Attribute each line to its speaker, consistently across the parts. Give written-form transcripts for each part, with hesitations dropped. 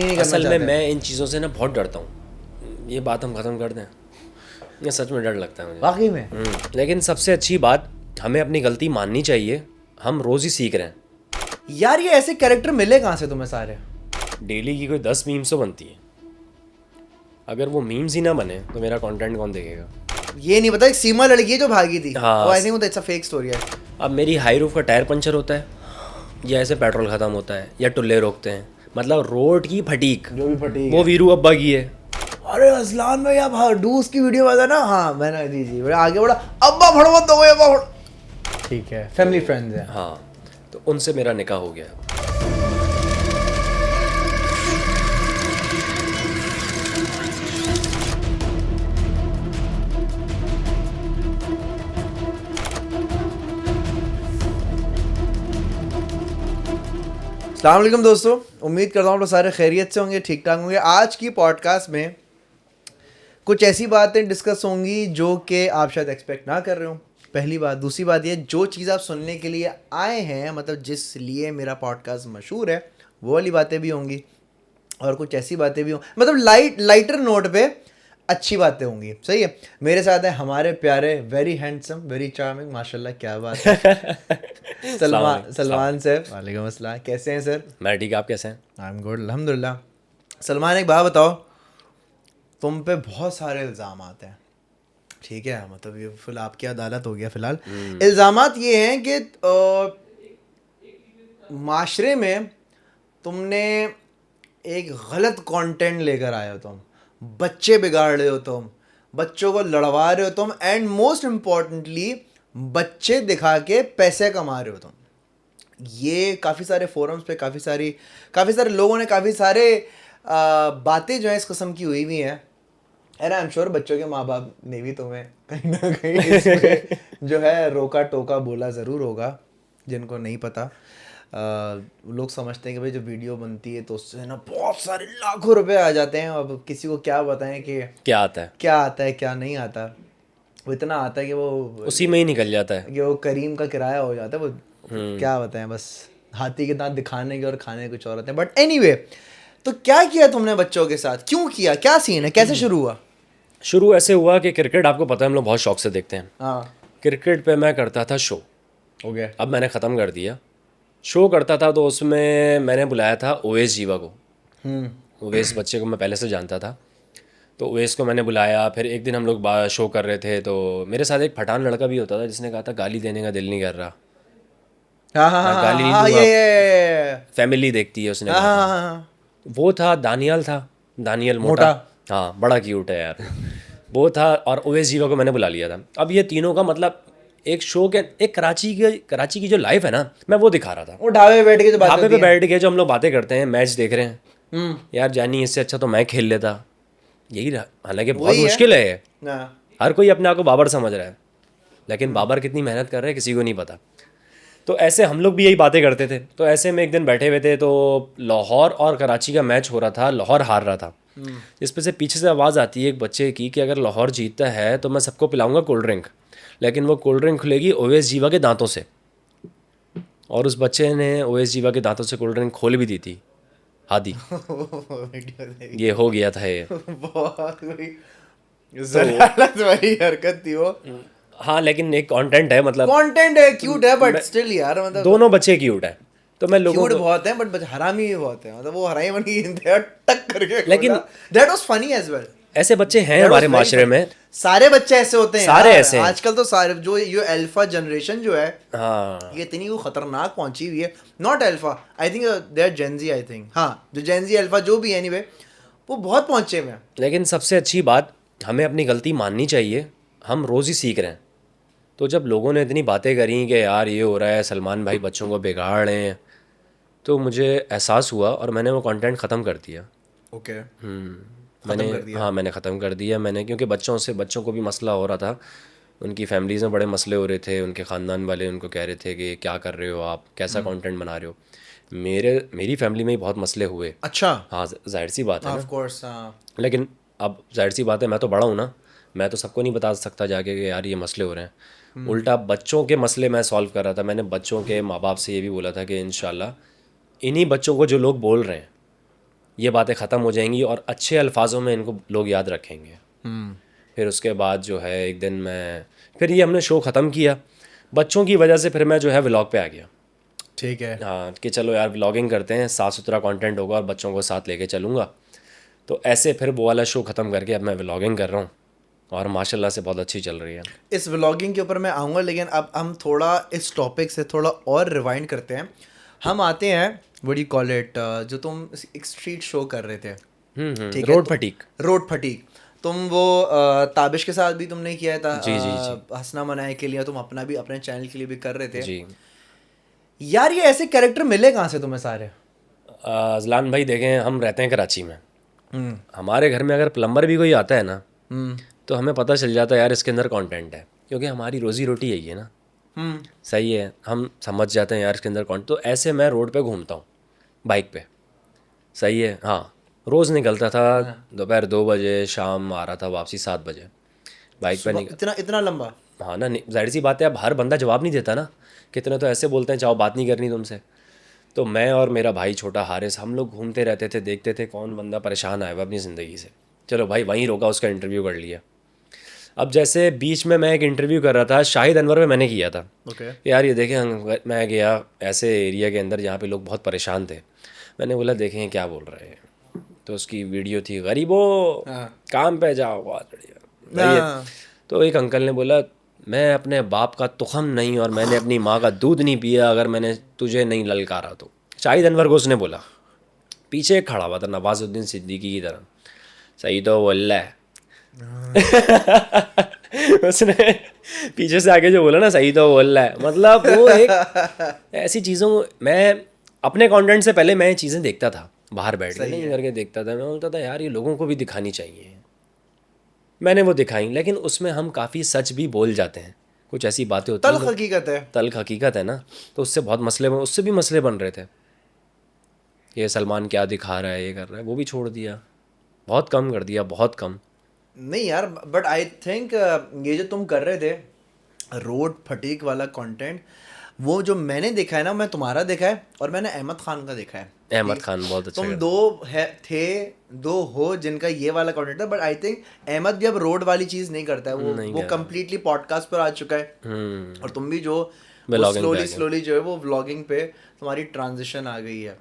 Speaker 1: नहीं करना
Speaker 2: असल में
Speaker 1: चाहते।
Speaker 2: मैं इन चीज़ों से ना बहुत डरता हूँ। ये बात हम ख़त्म कर दें, ये सच में डर लगता है मुझे।
Speaker 1: वाकई में
Speaker 2: लेकिन सबसे अच्छी बात, हमें अपनी गलती माननी चाहिए। हम रोज़ ही सीख रहे हैं।
Speaker 1: यार, ये ऐसे कैरेक्टर मिले कहाँ से तुम्हें सारे?
Speaker 2: डेली की कोई 10 मीम्स तो बनती है। अगर वो मीम्स ही ना बने तो मेरा कंटेंट कौन देखेगा?
Speaker 1: ये नहीं पता, एक सीमा लड़की है जो भागी थी।
Speaker 2: हाँ।
Speaker 1: आई think it's a fake story है।
Speaker 2: अब मेरी हाई रूफ का टायर पंचर होता है, या ऐसे पेट्रोल ख़त्म होता है, या टुल्ले रोकते हैं, मतलब रोड की फटीक
Speaker 1: जो भी फटी
Speaker 2: वो वीरू अब्बा की है।
Speaker 1: अरे असलान में या डूस की वीडियो बता ना। हाँ मैंने जी बड़ा आगे बढ़ा। अब्बा फड़ो मत दो, अब्बा फड़ो। ठीक है, फैमिली फ्रेंड्स है।
Speaker 2: हाँ, तो उनसे मेरा निकाह हो गया।
Speaker 1: अस्सलाम वालेकुम दोस्तों, उम्मीद करता हूँ आप लोग सारे खैरियत से होंगे, ठीक ठाक होंगे। आज की पॉडकास्ट में कुछ ऐसी बातें डिस्कस होंगी जो कि आप शायद एक्सपेक्ट ना कर रहे हो। पहली बात। दूसरी बात ये, जो चीज़ आप सुनने के लिए आए हैं, मतलब जिस लिए मेरा पॉडकास्ट मशहूर है, वो वाली बातें भी होंगी। और कुछ ऐसी बातें भी हों, मतलब लाइटर नोट पे अच्छी बातें होंगी। सही है। मेरे साथ है हमारे प्यारे, वेरी हैंडसम, वेरी चार्मिंग, माशाल्लाह क्या बात है, सलमान सर। वालेकुम अस्सलाम, कैसे हैं सर?
Speaker 2: मैं ठीक, आप कैसे हैं?
Speaker 1: आई एम गुड अल्हम्दुलिल्लाह। सलमान, एक बात बताओ, तुम पे बहुत सारे इल्ज़ाम आते हैं, ठीक है? मतलब ये फिल आपकी अदालत हो गया फ़िलहाल। इल्ज़ामात ये हैं कि माशरे में तुमने एक गलत कंटेंट लेकर आए हो, तुम बच्चे बिगाड़ रहे हो, तुम बच्चों को लड़वा रहे हो तुम, एंड मोस्ट इम्पॉर्टेंटली बच्चे दिखा के पैसे कमा रहे हो तुम। ये काफ़ी सारे फोरम्स पे काफ़ी सारे लोगों ने काफ़ी सारे बातें जो है इस किस्म की हुई हैं। एंड आई एम श्योर बच्चों के माँ बाप ने भी तुम्हें कहीं ना कहीं इस पे जो है रोका टोका बोला ज़रूर होगा। जिनको नहीं पता, लोग समझते हैं कि भाई जब वीडियो बनती है तो उससे ना बहुत सारे लाखों रुपए आ जाते हैं। अब किसी को क्या बताएं कि
Speaker 2: क्या आता है?
Speaker 1: क्या आता है क्या नहीं आता। वो इतना आता है कि
Speaker 2: उसी में ही निकल जाता है।
Speaker 1: वो करीम का किराया हो जाता है। वो क्या बताएं, बस हाथी के दांत दिखाने के और खाने के कुछ और होते हैं। बट एनीवे, तो क्या किया तुमने बच्चों के साथ? क्यों किया? क्या सीन है? कैसे शुरू हुआ?
Speaker 2: शुरू ऐसे हुआ कि क्रिकेट, आपको पता है हम लोग बहुत शौक से देखते हैं।
Speaker 1: हाँ,
Speaker 2: क्रिकेट पे मैं करता था शो।
Speaker 1: हो गया।
Speaker 2: अब मैंने ख़त्म कर दिया। शो करता था तो उसमें मैंने बुलाया था ओवेस जीवा को। ओवेस बच्चे को मैं पहले से जानता था, तो ओवेस को मैंने बुलाया। फिर एक दिन हम लोग शो कर रहे थे, तो मेरे साथ एक पठान लड़का भी होता था जिसने कहा था गाली देने का दिल नहीं कर रहा,
Speaker 1: हाँ हाँ
Speaker 2: मैं
Speaker 1: हाँ
Speaker 2: गाली
Speaker 1: हाँ
Speaker 2: नहीं
Speaker 1: हाँ,
Speaker 2: दूंगा,
Speaker 1: ये
Speaker 2: फैमिली देखती है, उसने
Speaker 1: हाँ
Speaker 2: कहा
Speaker 1: हाँ
Speaker 2: था।
Speaker 1: हाँ हाँ।
Speaker 2: वो था दानियल, था दानियल मोटा।
Speaker 1: मोटा।
Speaker 2: हाँ, बड़ा क्यूट है यार। वो था, और ओवेस जीवा को मैंने बुला लिया था। अब ये तीनों का मतलब एक शो के, एक कराची की जो लाइफ है ना, मैं वो दिखा रहा था।
Speaker 1: वो ढाबे पे बैठ के जो बात
Speaker 2: ढाबे
Speaker 1: होती
Speaker 2: पे
Speaker 1: है।
Speaker 2: बैठ के जो हम लोग बातें करते हैं, मैच देख रहे हैं, यार जानी इससे अच्छा तो मैं खेल लेता, यही रहा। हालांकि बहुत
Speaker 1: वही है।
Speaker 2: मुश्किल है ये।
Speaker 1: हाँ।
Speaker 2: हर कोई अपने आप को बाबर समझ रहा है, लेकिन बाबर कितनी मेहनत कर रहे हैं किसी को नहीं पता। तो ऐसे हम लोग भी यही बातें करते थे। तो ऐसे में एक दिन बैठे हुए थे, तो लाहौर और कराची का मैच हो रहा था, लाहौर हार रहा था। इस पे से पीछे से आवाज़ आती है एक बच्चे की कि अगर लाहौर जीतता है तो मैं सबको पिलाऊंगा कोल्ड ड्रिंक, लेकिन वो कोल्ड ड्रिंक खुलेगी ओवेस जीवा के दांतों से। और उस बच्चे ने ओवेस जीवा के दांतों से कोल्ड ड्रिंक खोल भी दी थी। हादी,
Speaker 1: वीडियो देख।
Speaker 2: ये हो गया था ये।
Speaker 1: बहुत कोई
Speaker 2: तो
Speaker 1: जलालत वाली हरकत थी वो।
Speaker 2: हाँ, लेकिन एक कंटेंट है, मतलब
Speaker 1: कंटेंट है, क्यूट है, बट
Speaker 2: मैं,
Speaker 1: स्टिल यार, मतलब
Speaker 2: दोनों बच्चे क्यूट है। तो मैं लोगों
Speaker 1: क्यूट
Speaker 2: को,
Speaker 1: बहुत है, बट हरामी भी बहुत है। मतलब वो हरामी बन गई टक करके खोला।
Speaker 2: लेकिन
Speaker 1: that was funny as well.
Speaker 2: ऐसे बच्चे हैं
Speaker 1: दैट वाज
Speaker 2: हमारे
Speaker 1: वेरी
Speaker 2: माशरे
Speaker 1: फनी।
Speaker 2: में।
Speaker 1: सारे बच्चे ऐसे होते हैं
Speaker 2: सारे
Speaker 1: यार
Speaker 2: ऐसे हैं।
Speaker 1: आजकल। तो सारे जो ये अल्फा जनरेशन जो है,
Speaker 2: हाँ,
Speaker 1: ये इतनी वो खतरनाक पहुंची हुई है। Not alpha, I think they are Gen Z, I think. हाँ, जो जेनजी अल्फा जो भी है, एनीवे वो बहुत पहुंचे हुए हैं।
Speaker 2: लेकिन सबसे अच्छी बात, हमें अपनी गलती माननी चाहिए। हम रोज़ ही सीख रहे हैं। तो जब लोगों ने इतनी बातें करी कि यार ये हो रहा है, सलमान भाई बच्चों को बिगाड़ रहे हैं, तो मुझे एहसास हुआ और मैंने वो कंटेंट ख़त्म कर दिया।
Speaker 1: ओके।
Speaker 2: मैंने,
Speaker 1: खत्म कर दिया।
Speaker 2: हाँ मैंने ख़त्म कर दिया मैंने, क्योंकि बच्चों को भी मसला हो रहा था। उनकी फैमिलीज़ में बड़े मसले हो रहे थे, उनके ख़ानदान वाले उनको कह रहे थे कि क्या कर रहे हो आप, कैसा कंटेंट बना रहे हो। मेरी फैमिली में ही बहुत मसले हुए।
Speaker 1: अच्छा।
Speaker 2: हाँ, जाहिर सी बात है
Speaker 1: ऑफ
Speaker 2: ना।
Speaker 1: कोर्स।
Speaker 2: लेकिन अब जाहिर सी बात है, मैं तो बड़ा हूँ ना, मैं तो सबको नहीं बता सकता जाके कि यार ये मसले हो रहे हैं। उल्टा बच्चों के मसले मैं सॉल्व कर रहा था। मैंने बच्चों के माँ बाप से ये भी बोला था कि इंशाल्लाह इन्हीं बच्चों को जो लोग बोल रहे हैं, ये बातें ख़त्म हो जाएंगी और अच्छे अल्फाजों में इनको लोग याद रखेंगे। फिर उसके बाद जो है एक दिन मैं फिर ये हमने शो ख़त्म किया, बच्चों की वजह से फिर मैं जो है व्लॉग पे आ गया।
Speaker 1: ठीक है।
Speaker 2: हाँ कि चलो यार व्लॉगिंग करते हैं, साफ़ सुथरा कंटेंट होगा और बच्चों को साथ लेके चलूँगा। तो ऐसे फिर वो वाला शो ख़त्म करके अब मैं व्लॉगिंग कर रहा हूँ और माशाल्लाह से बहुत अच्छी चल रही है।
Speaker 1: इस व्लॉगिंग के ऊपर मैं आऊँगा, लेकिन अब हम थोड़ा इस टॉपिक से थोड़ा और रिवाइंड करते हैं। हम आते हैं व्हाट यू कॉल इट, जो तुम एक स्ट्रीट शो कर रहे थे, ठीक है,
Speaker 2: रोड फटीक।
Speaker 1: Road fatigue. तुम वो ताबिश के साथ भी तुमने किया था,
Speaker 2: जी जी जी
Speaker 1: हंसना मनाए के लिए, तुम अपना भी अपने चैनल के लिए भी कर रहे थे
Speaker 2: जी।
Speaker 1: यार। ये ऐसे कैरेक्टर मिले कहाँ से तुम्हें सारे?
Speaker 2: अजलान भाई देखें, हम रहते हैं कराची में, हमारे घर में अगर प्लम्बर भी कोई आता है ना तो हमें पता चल जाता है यार इसके अंदर कंटेंट है, क्योंकि हमारी रोज़ी रोटी यही है ना। सही है, हम समझ जाते हैं यार इसके अंदर कंटेंट। तो ऐसे मैं रोड पे घूमता हूँ बाइक पे, सही है, हाँ, रोज़ निकलता था दोपहर 2 बजे, शाम आ रहा था वापसी 7 बजे बाइक पे निकल।
Speaker 1: इतना इतना लंबा?
Speaker 2: हाँ ना, जाहिर सी बात है, अब हर बंदा जवाब नहीं देता ना, कितने तो ऐसे बोलते हैं चाहो बात नहीं करनी तुमसे। तो मैं और मेरा भाई छोटा हारिस हम लोग घूमते रहते थे, देखते थे कौन बंदा परेशान आया हुआ अपनी ज़िंदगी से, चलो भाई वहीं रोका, उसका इंटरव्यू कर लिया। अब जैसे बीच में मैं एक इंटरव्यू कर रहा था शाहिद अनवर में, मैंने किया था
Speaker 1: ओके।
Speaker 2: यार ये देखें, मैं गया ऐसे एरिया के अंदर जहाँ पे लोग बहुत परेशान थे, मैंने बोला देखें क्या बोल रहे हैं, तो उसकी वीडियो थी गरीबों काम पे जाओ, बहुत बढ़िया सही है। तो एक अंकल ने बोला मैं अपने बाप का तुखम नहीं और मैंने अपनी माँ का दूध नहीं पिया अगर मैंने तुझे नहीं ललकारा तो। शाहिद अनवर को उसने बोला, पीछे एक खड़ा हुआ था नवाजुद्दीन सिद्दीकी की तरह, सही तो बोल है उसने पीछे से आके जो बोला ना, सही तो बोल रहा है, मतलब वो एक ऐसी चीज़ों, मैं अपने कंटेंट से पहले मैं ये चीज़ें देखता था बाहर बैठ के, नहीं करके देखता था, मैं बोलता था यार ये लोगों को भी दिखानी चाहिए। मैंने वो दिखाई, लेकिन उसमें हम काफ़ी सच भी बोल जाते हैं, कुछ ऐसी बातें होती हैं
Speaker 1: तल्ख हकीकत है।
Speaker 2: तल्ख हकीकत है ना, तो उससे बहुत मसले, उससे भी मसले बन रहे थे, ये सलमान क्या दिखा रहा है, ये कर रहा है, वो भी छोड़ दिया, बहुत कम कर दिया, बहुत कम।
Speaker 1: नहीं यार, बट आई थिंक ये जो तुम कर रहे थे रोड फटीक वाला कंटेंट, वो जो मैंने देखा है ना, मैं तुम्हारा देखा है और मैंने अहमद खान का देखा है।
Speaker 2: अहमद खान बहुत अच्छा
Speaker 1: तुम
Speaker 2: करता
Speaker 1: दो थे, दो हो जिनका ये वाला कंटेंट था, बट आई थिंक अहमद भी अब रोड वाली चीज़ नहीं करता है, वो कम्प्लीटली पॉडकास्ट पर आ चुका है। और तुम भी जो
Speaker 2: व्लॉगिंग पे आ
Speaker 1: स्लोली
Speaker 2: गए।
Speaker 1: स्लोली जो है वो व्लॉगिंग पे तुम्हारी ट्रांजिशन आ गई है।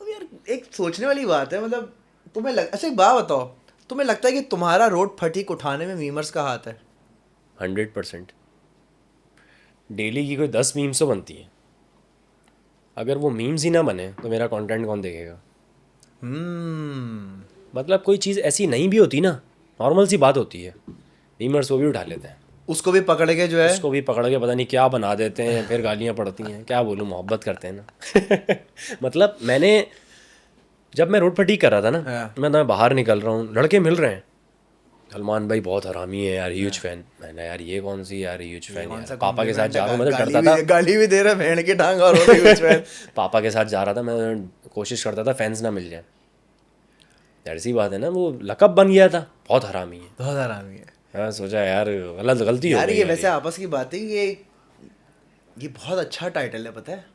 Speaker 1: अब यार एक सोचने वाली बात है, मतलब तुम्हें अच्छा एक बात बताओ, तुम्हें लगता है कि तुम्हारा रोड फटीक उठाने में मीमर्स का हाथ है?
Speaker 2: 100%। डेली की कोई 10 मीम्स तो बनती हैं, अगर वो मीम्स ही ना बने तो मेरा कंटेंट कौन देखेगा? मतलब कोई चीज़ ऐसी नहीं भी होती ना, नॉर्मल सी बात होती है, मीमर्स वो भी उठा लेते हैं,
Speaker 1: उसको भी पकड़ के जो है,
Speaker 2: उसको भी पकड़ के पता नहीं क्या बना देते हैं, फिर गालियाँ पड़ती हैं, क्या बोलूँ, मोहब्बत करते हैं ना मतलब मैंने जब मैं रोड फटीक कर रहा था ना, मैं बाहर निकल रहा हूँ, लड़के मिल रहे हैं, सलमान भाई बहुत हरामी है यार, ह्यूज फैन। मैंने यार ये कौन सी यार ह्यूज फैन यार, पापा के साथ जा रहा हूँ, मैं तो डरता था,
Speaker 1: गाली भी दे रहा है भेड़ की टांग और
Speaker 2: पापा के साथ जा रहा था मैं, कोशिश करता था फैंस ना मिल जाए, ऐसी बात है ना, वो लकब बन गया था, बहुत हरामी है,
Speaker 1: बहुत हरामी है।
Speaker 2: हाँ सोचा यार गलती हो
Speaker 1: यार
Speaker 2: गई
Speaker 1: ये
Speaker 2: यार,
Speaker 1: वैसे आपस की बात है, ये बहुत अच्छा टाइटल है, पता है।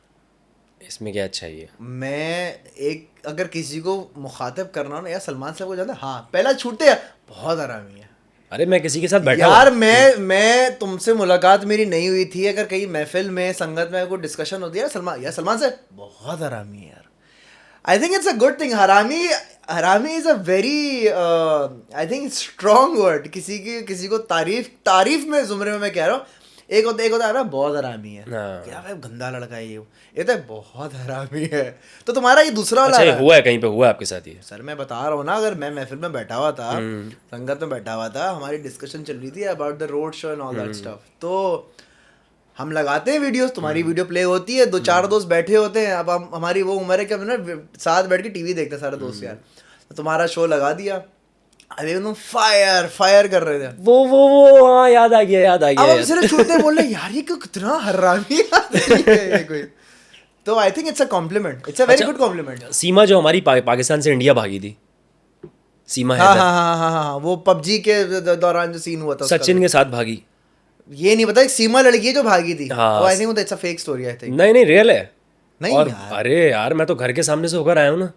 Speaker 2: इसमें क्या अच्छा है ये?
Speaker 1: मैं एक अगर किसी को मुखातिब करना हो ना, यार सलमान साहब को जाता है, हाँ पहला छूटते हैं, बहुत हरामी है।
Speaker 2: अरे मैं किसी के साथ बैठा
Speaker 1: यार मैं तुमसे मुलाकात मेरी नहीं हुई थी, अगर कहीं महफिल में संगत में कोई डिस्कशन होती है, सलमान से बहुत हरामी है यार। आई think it's a good thing. हरामी हरामी is a very I think strong word, किसी को तारीफ में जुमरे में मैं कह रहा हूँ। एक होता है ना बहुत हरामी है, क्या भाई गंदा लड़का है ये तो बहुत हरामी है। तो तुम्हारा ये दूसरा वाला
Speaker 2: अच्छा हुआ है, कहीं पे हुआ है आपके साथ ये?
Speaker 1: सर मैं बता रहा हूँ ना, अगर मैं महफिल में बैठा हुआ था, संगत में बैठा हुआ था, हमारी डिस्कशन चल रही थी about the road show and all that stuff, तो हम लगाते हैं वीडियोस, तुम्हारी वीडियो प्ले होती है, 2-4 दोस्त बैठे होते हैं, अब हमारी वो उम्र है कि हम ना साथ बैठ के टीवी देखते हैं सारे दोस्त यार, तो तुम्हारा शो लगा दिया, अरे तुम फायर कर रहे थे,
Speaker 2: वो हाँ याद आ गया
Speaker 1: अब हम सिर्फ छूटते बोल रहे यार ये कितना हरामी आदमी है कोई। तो I think it's a compliment, it's a very good compliment.
Speaker 2: सीमा जो हमारी पाकिस्तान से इंडिया भागी थी, सीमा
Speaker 1: हाँ
Speaker 2: है
Speaker 1: हाँ हाँ हाँ हाँ, वो पबजी के दौरान जो सीन हुआ था
Speaker 2: सचिन के साथ भागी,
Speaker 1: ये नहीं पता, एक सीमा लड़की है जो भागी थी,
Speaker 2: हाँ,
Speaker 1: आई think it's a fake story, I think.
Speaker 2: नहीं रियल है।
Speaker 1: नहीं
Speaker 2: और
Speaker 1: यार,
Speaker 2: अरे यार मैं तो घर के सामने से होकर आया हूँ ना,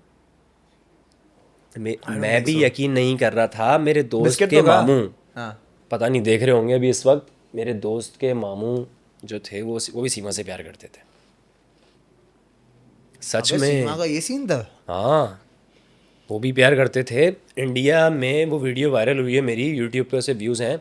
Speaker 2: मैं भी यकीन नहीं कर रहा था। मेरे दोस्त
Speaker 1: बिस्किट
Speaker 2: के
Speaker 1: तो खा।
Speaker 2: मामू,
Speaker 1: हाँ
Speaker 2: पता नहीं देख रहे होंगे अभी इस वक्त, मेरे दोस्त के मामू जो थे वो भी सीमा से प्यार करते थे। सच
Speaker 1: अबे सीमा
Speaker 2: में।
Speaker 1: का ये सीन था।
Speaker 2: हाँ, वो भी प्यार करते थे। इंडिया में वो वीडियो वायरल हुई है मेरी, यूट्यूब पे उसे व्यूज़ हैं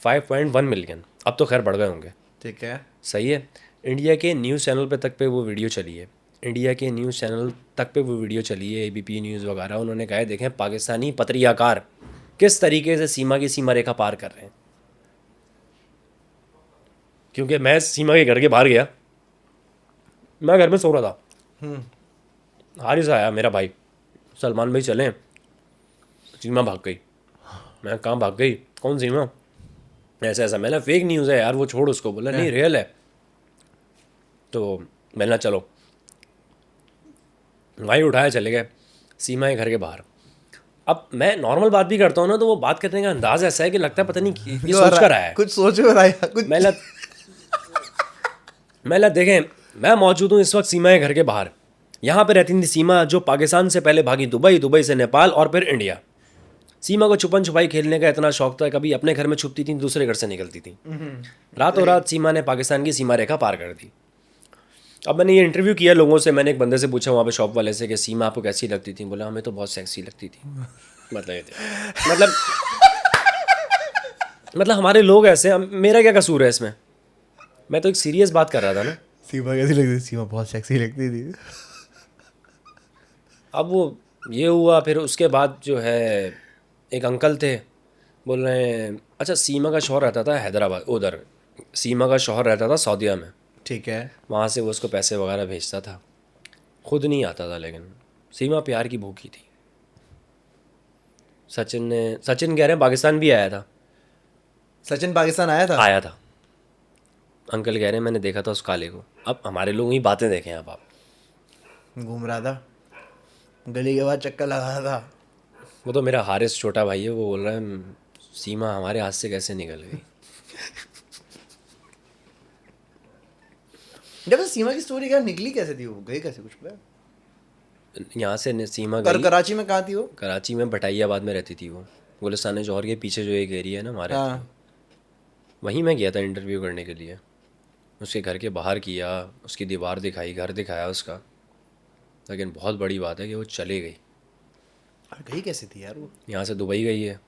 Speaker 2: 5.1 मिलियन। अब तो खैर बढ़ गए होंगे।
Speaker 1: ठीक है।
Speaker 2: सही है। इंडिया के न्यूज़ चैनल पे तक पे वो वीडियो चली है। इंडिया के न्यूज़ चैनल तक पे वो वीडियो चली है, ABP न्यूज़ वगैरह। उन्होंने कहा है देखें पाकिस्तानी पत्रकार किस तरीके से सीमा की सीमा रेखा पार कर रहे हैं। क्योंकि मैं सीमा के घर के बाहर गया, मैं घर में सो रहा था, हारिस आया मेरा भाई, सलमान भाई चलें, सीमा भाग गई। मैं कहाँ भाग गई, कौन सीमा, ऐसा ऐसा। मैंने फेक न्यूज़ है यार वो, छोड़ उसको। बोला नहीं रियल है। तो मैंने चलो, भाई उठाया चले गए सीमा के घर के बाहर। अब मैं नॉर्मल बात भी करता हूँ ना, तो वो बात करने का अंदाज ऐसा है कि लगता है पता नहीं ये सोच कर आया है।
Speaker 1: कुछ सोच कर आया कुछ।
Speaker 2: मैं देखें, मैं मौजूद हूँ इस वक्त सीमा के घर के बाहर। यहाँ पे रहती थी सीमा, जो पाकिस्तान से पहले भागी दुबई, दुबई से नेपाल और फिर इंडिया। सीमा को छुपन छुपाई खेलने का इतना शौक था, कभी अपने घर में छुपती थी, दूसरे घर से निकलती थी। रातों रात सीमा ने पाकिस्तान की सीमा रेखा पार कर दी। अब मैंने ये इंटरव्यू किया लोगों से। मैंने एक बंदे से पूछा वहाँ पे शॉप वाले से कि सीमा आपको कैसी लगती थी। बोला हमें तो बहुत सेक्सी लगती थी। मतलब ये थे, मतलब हमारे लोग ऐसे हैं, मेरा क्या कसूर है इसमें। मैं तो एक सीरियस बात कर रहा था ना।
Speaker 1: सीमा कैसी लगती थी? सीमा बहुत सेक्सी लगती थी।
Speaker 2: अब वो ये हुआ, फिर उसके बाद जो है एक अंकल थे, बोल रहे हैं अच्छा सीमा का शौहर रहता था हैदराबाद, उधर सीमा का शौहर रहता था सऊदीया में,
Speaker 1: ठीक है।
Speaker 2: वहाँ से वो उसको पैसे वगैरह भेजता था, खुद नहीं आता था। लेकिन सीमा प्यार की भूखी थी। सचिन कह रहे हैं पाकिस्तान भी आया था।
Speaker 1: सचिन पाकिस्तान आया था?
Speaker 2: आया था। अंकल कह रहे हैं मैंने देखा था उस काले को। अब हमारे लोग ही बातें देखें आप
Speaker 1: घूम रहा था गली के बाद, चक्कर लगा रहा था।
Speaker 2: वो तो मेरा हारिस छोटा भाई है, वो बोल रहा है सीमा हमारे हाथ से कैसे निकल गई।
Speaker 1: जब से सीमा की स्टोरी क्या निकली कैसे थी, वो गई कैसे, कुछ पता?
Speaker 2: यहाँ से सीमा गई
Speaker 1: कराची में कहाँ थी वो?
Speaker 2: कराची में भटाइयाबाद में रहती थी वो, गुलिस्तान जौहर के पीछे जो एक एरिया है ना हमारे,
Speaker 1: हाँ।
Speaker 2: वहीं मैं गया था इंटरव्यू करने के लिए। उसके घर के बाहर किया, उसकी दीवार दिखाई, घर दिखाया उसका। लेकिन बहुत बड़ी बात है कि वो चले गई।
Speaker 1: और गई कैसे थी यार वो?
Speaker 2: यहाँ से दुबई गई है,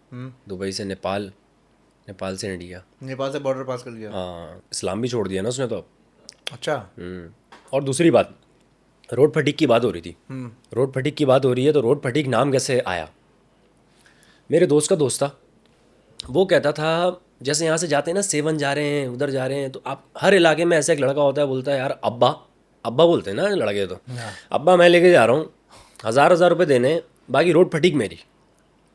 Speaker 2: दुबई से नेपाल, नेपाल से इंडिया।
Speaker 1: नेपाल से बॉर्डर पास कर लिया?
Speaker 2: हाँ, इस्लाम भी छोड़ दिया ना उसने तो अब।
Speaker 1: अच्छा।
Speaker 2: और दूसरी बात, रोड फटीक की बात हो रही थी। रोड फटीक की बात हो रही है, तो रोड फटीक नाम कैसे आया? मेरे दोस्त का दोस्त था, वो कहता था जैसे यहाँ से जाते हैं ना, सेवन जा रहे हैं, उधर जा रहे हैं, तो आप हर इलाके में ऐसा एक लड़का होता है, बोलता है यार अब्बा, अब्बा बोलते हैं ना लड़के तो, अब्बा मैं लेके जा रहा हूँ, 1000 रुपये देने, बाकी रोड फटीक मेरी।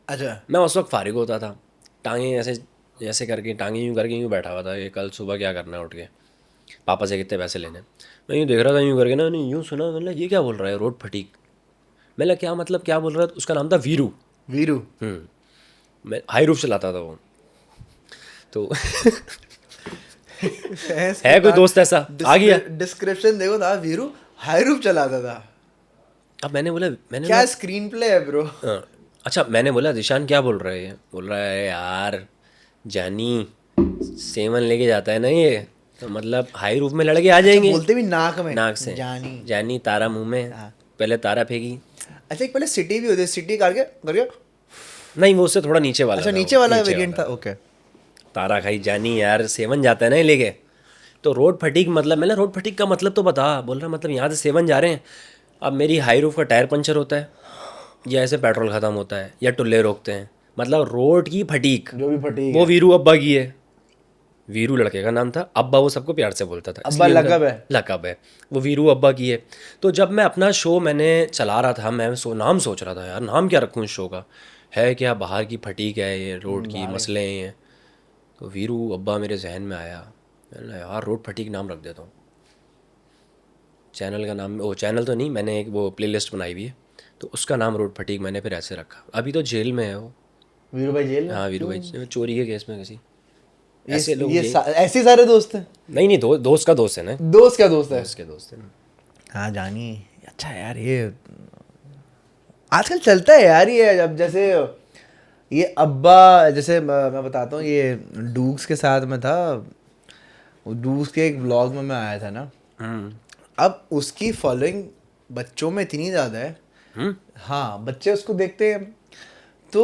Speaker 1: अच्छा।
Speaker 2: मैं उस वक्त फारिग होता था, टांगे ऐसे ऐसे करके, टांगे यूँ करके यूँ बैठा हुआ था कि कल सुबह क्या करना है उठ के, पापा से कितने पैसे लेने। मैं यूँ देख रहा था यूँ करके ना, नहीं यूँ सुना, मतलब ये क्या बोल रहा है रोड फटीक। मैंने क्या मतलब क्या बोल रहा है? उसका नाम था वीरू।
Speaker 1: वीरू।
Speaker 2: मैं हाई रूफ चलाता था वो तो है कोई दोस्त ऐसा आ गया।
Speaker 1: डिस्क्रिप्शन देखो था, वीरू हाई रूफ चलाता था।
Speaker 2: अब मैंने बोला
Speaker 1: क्या स्क्रीन प्ले है ब्रो।
Speaker 2: अच्छा, मैंने बोला दिशान क्या बोल रहा है ये? बोल रहा है यार जानी सेवन लेके जाता है ना ये, तो मतलब हाई रूफ में लड़के आ जाएंगे।
Speaker 1: बोलते भी नाक में,
Speaker 2: नाक से
Speaker 1: जानी।
Speaker 2: जानी तारा मुंह में, पहले तारा फेंकी।
Speaker 1: अच्छा, एक पहले सिटी भी होती है, सिटी करके करके।
Speaker 2: नहीं, वो उससे थोड़ा नीचे वाला
Speaker 1: अच्छा,
Speaker 2: था,
Speaker 1: नीचे
Speaker 2: वो,
Speaker 1: वाला
Speaker 2: नीचे
Speaker 1: वेरिएंट था।
Speaker 2: वाला।
Speaker 1: ओके।
Speaker 2: तारा खाई जानी यार, सेवन जाता है ना ये लेके। तो रोड फटीक मतलब, मैंने रोड फटीक का मतलब तो बता। बोल रहा मतलब यहाँ से सेवन जा रहे हैं, अब मेरी हाई रूफ का टायर पंचर होता है, या ऐसे पेट्रोल ख़त्म होता है, या टुल्ले रोकते हैं, मतलब रोड की फटीक
Speaker 1: जो भी फटीक
Speaker 2: वो वीरू अब्बा की है। वीरू लड़के का नाम था, अब्बा वो सबको प्यार से बोलता था,
Speaker 1: अब्बा
Speaker 2: इसलिए
Speaker 1: लकब है।
Speaker 2: लकब है, वो वीरू अब्बा की है। तो जब मैं अपना शो मैंने चला रहा था, मैं नाम सोच रहा था यार नाम क्या रखूँ इस शो का, है क्या बाहर की फटीक है ये, रोड की मसले हैं ये। तो वीरू अब्बा मेरे जहन में आया, मैंने यार रोड फटीक नाम रख देता हूँ। चैनल का नाम, वो चैनल तो नहीं, मैंने एक वो प्लेलिस्ट बनाई हुई है, तो उसका नाम रोड फटीक मैंने फिर ऐसे रखा। अभी तो जेल में है वो।
Speaker 1: वीरू भाई जेल में?
Speaker 2: हाँ, वीरू भाई चोरी के केस में किसी,
Speaker 1: ये
Speaker 2: ऐसे लोग
Speaker 1: ऐसे सारे दोस्त हैं?
Speaker 2: नहीं नहीं, दोस्त का दोस्त है ना,
Speaker 1: दोस्त क्या दोस्त है?
Speaker 2: दोस्त के दोस्त है ना।
Speaker 1: हाँ जानी। अच्छा यार, ये आजकल चलता है यार ये, अब जैसे ये अब्बा, जैसे मैं बताता हूँ, ये डूग्स के साथ में था, डूग्स के एक व्लॉग में मैं आया था ना, अब उसकी फॉलोइंग बच्चों में इतनी ज़्यादा है, हाँ बच्चे उसको देखते हैं, तो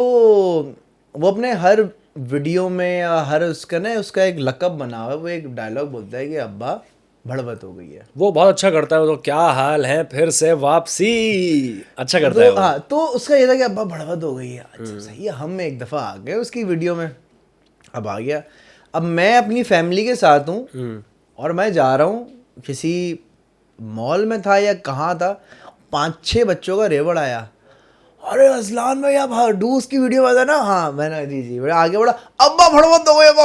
Speaker 1: वो अपने हर वीडियो में या हर उसका ना, उसका एक लकब बना हुआ है, वो एक डायलॉग बोलता है कि अब्बा भड़बत हो गई है।
Speaker 2: वो बहुत अच्छा करता है, वो तो क्या हाल है फिर से वापसी, अच्छा करता है
Speaker 1: तो
Speaker 2: वो।
Speaker 1: हाँ, तो उसका ये था कि अब्बा भड़बत हो गई है, अच्छा सही है, हम एक दफ़ा आ गए उसकी वीडियो में, अब आ गया, अब मैं अपनी फैमिली के साथ हूँ और मैं जा रहा हूँ किसी मॉल में था या कहाँ था, 5-6 बच्चों का रेवड़ आया, अरे असलान भाई आप डूस की वीडियो में था ना, हाँ मैंने, जी जी, मैं आगे बढ़ा, अब्बा भड़बत हो गई, अब्बा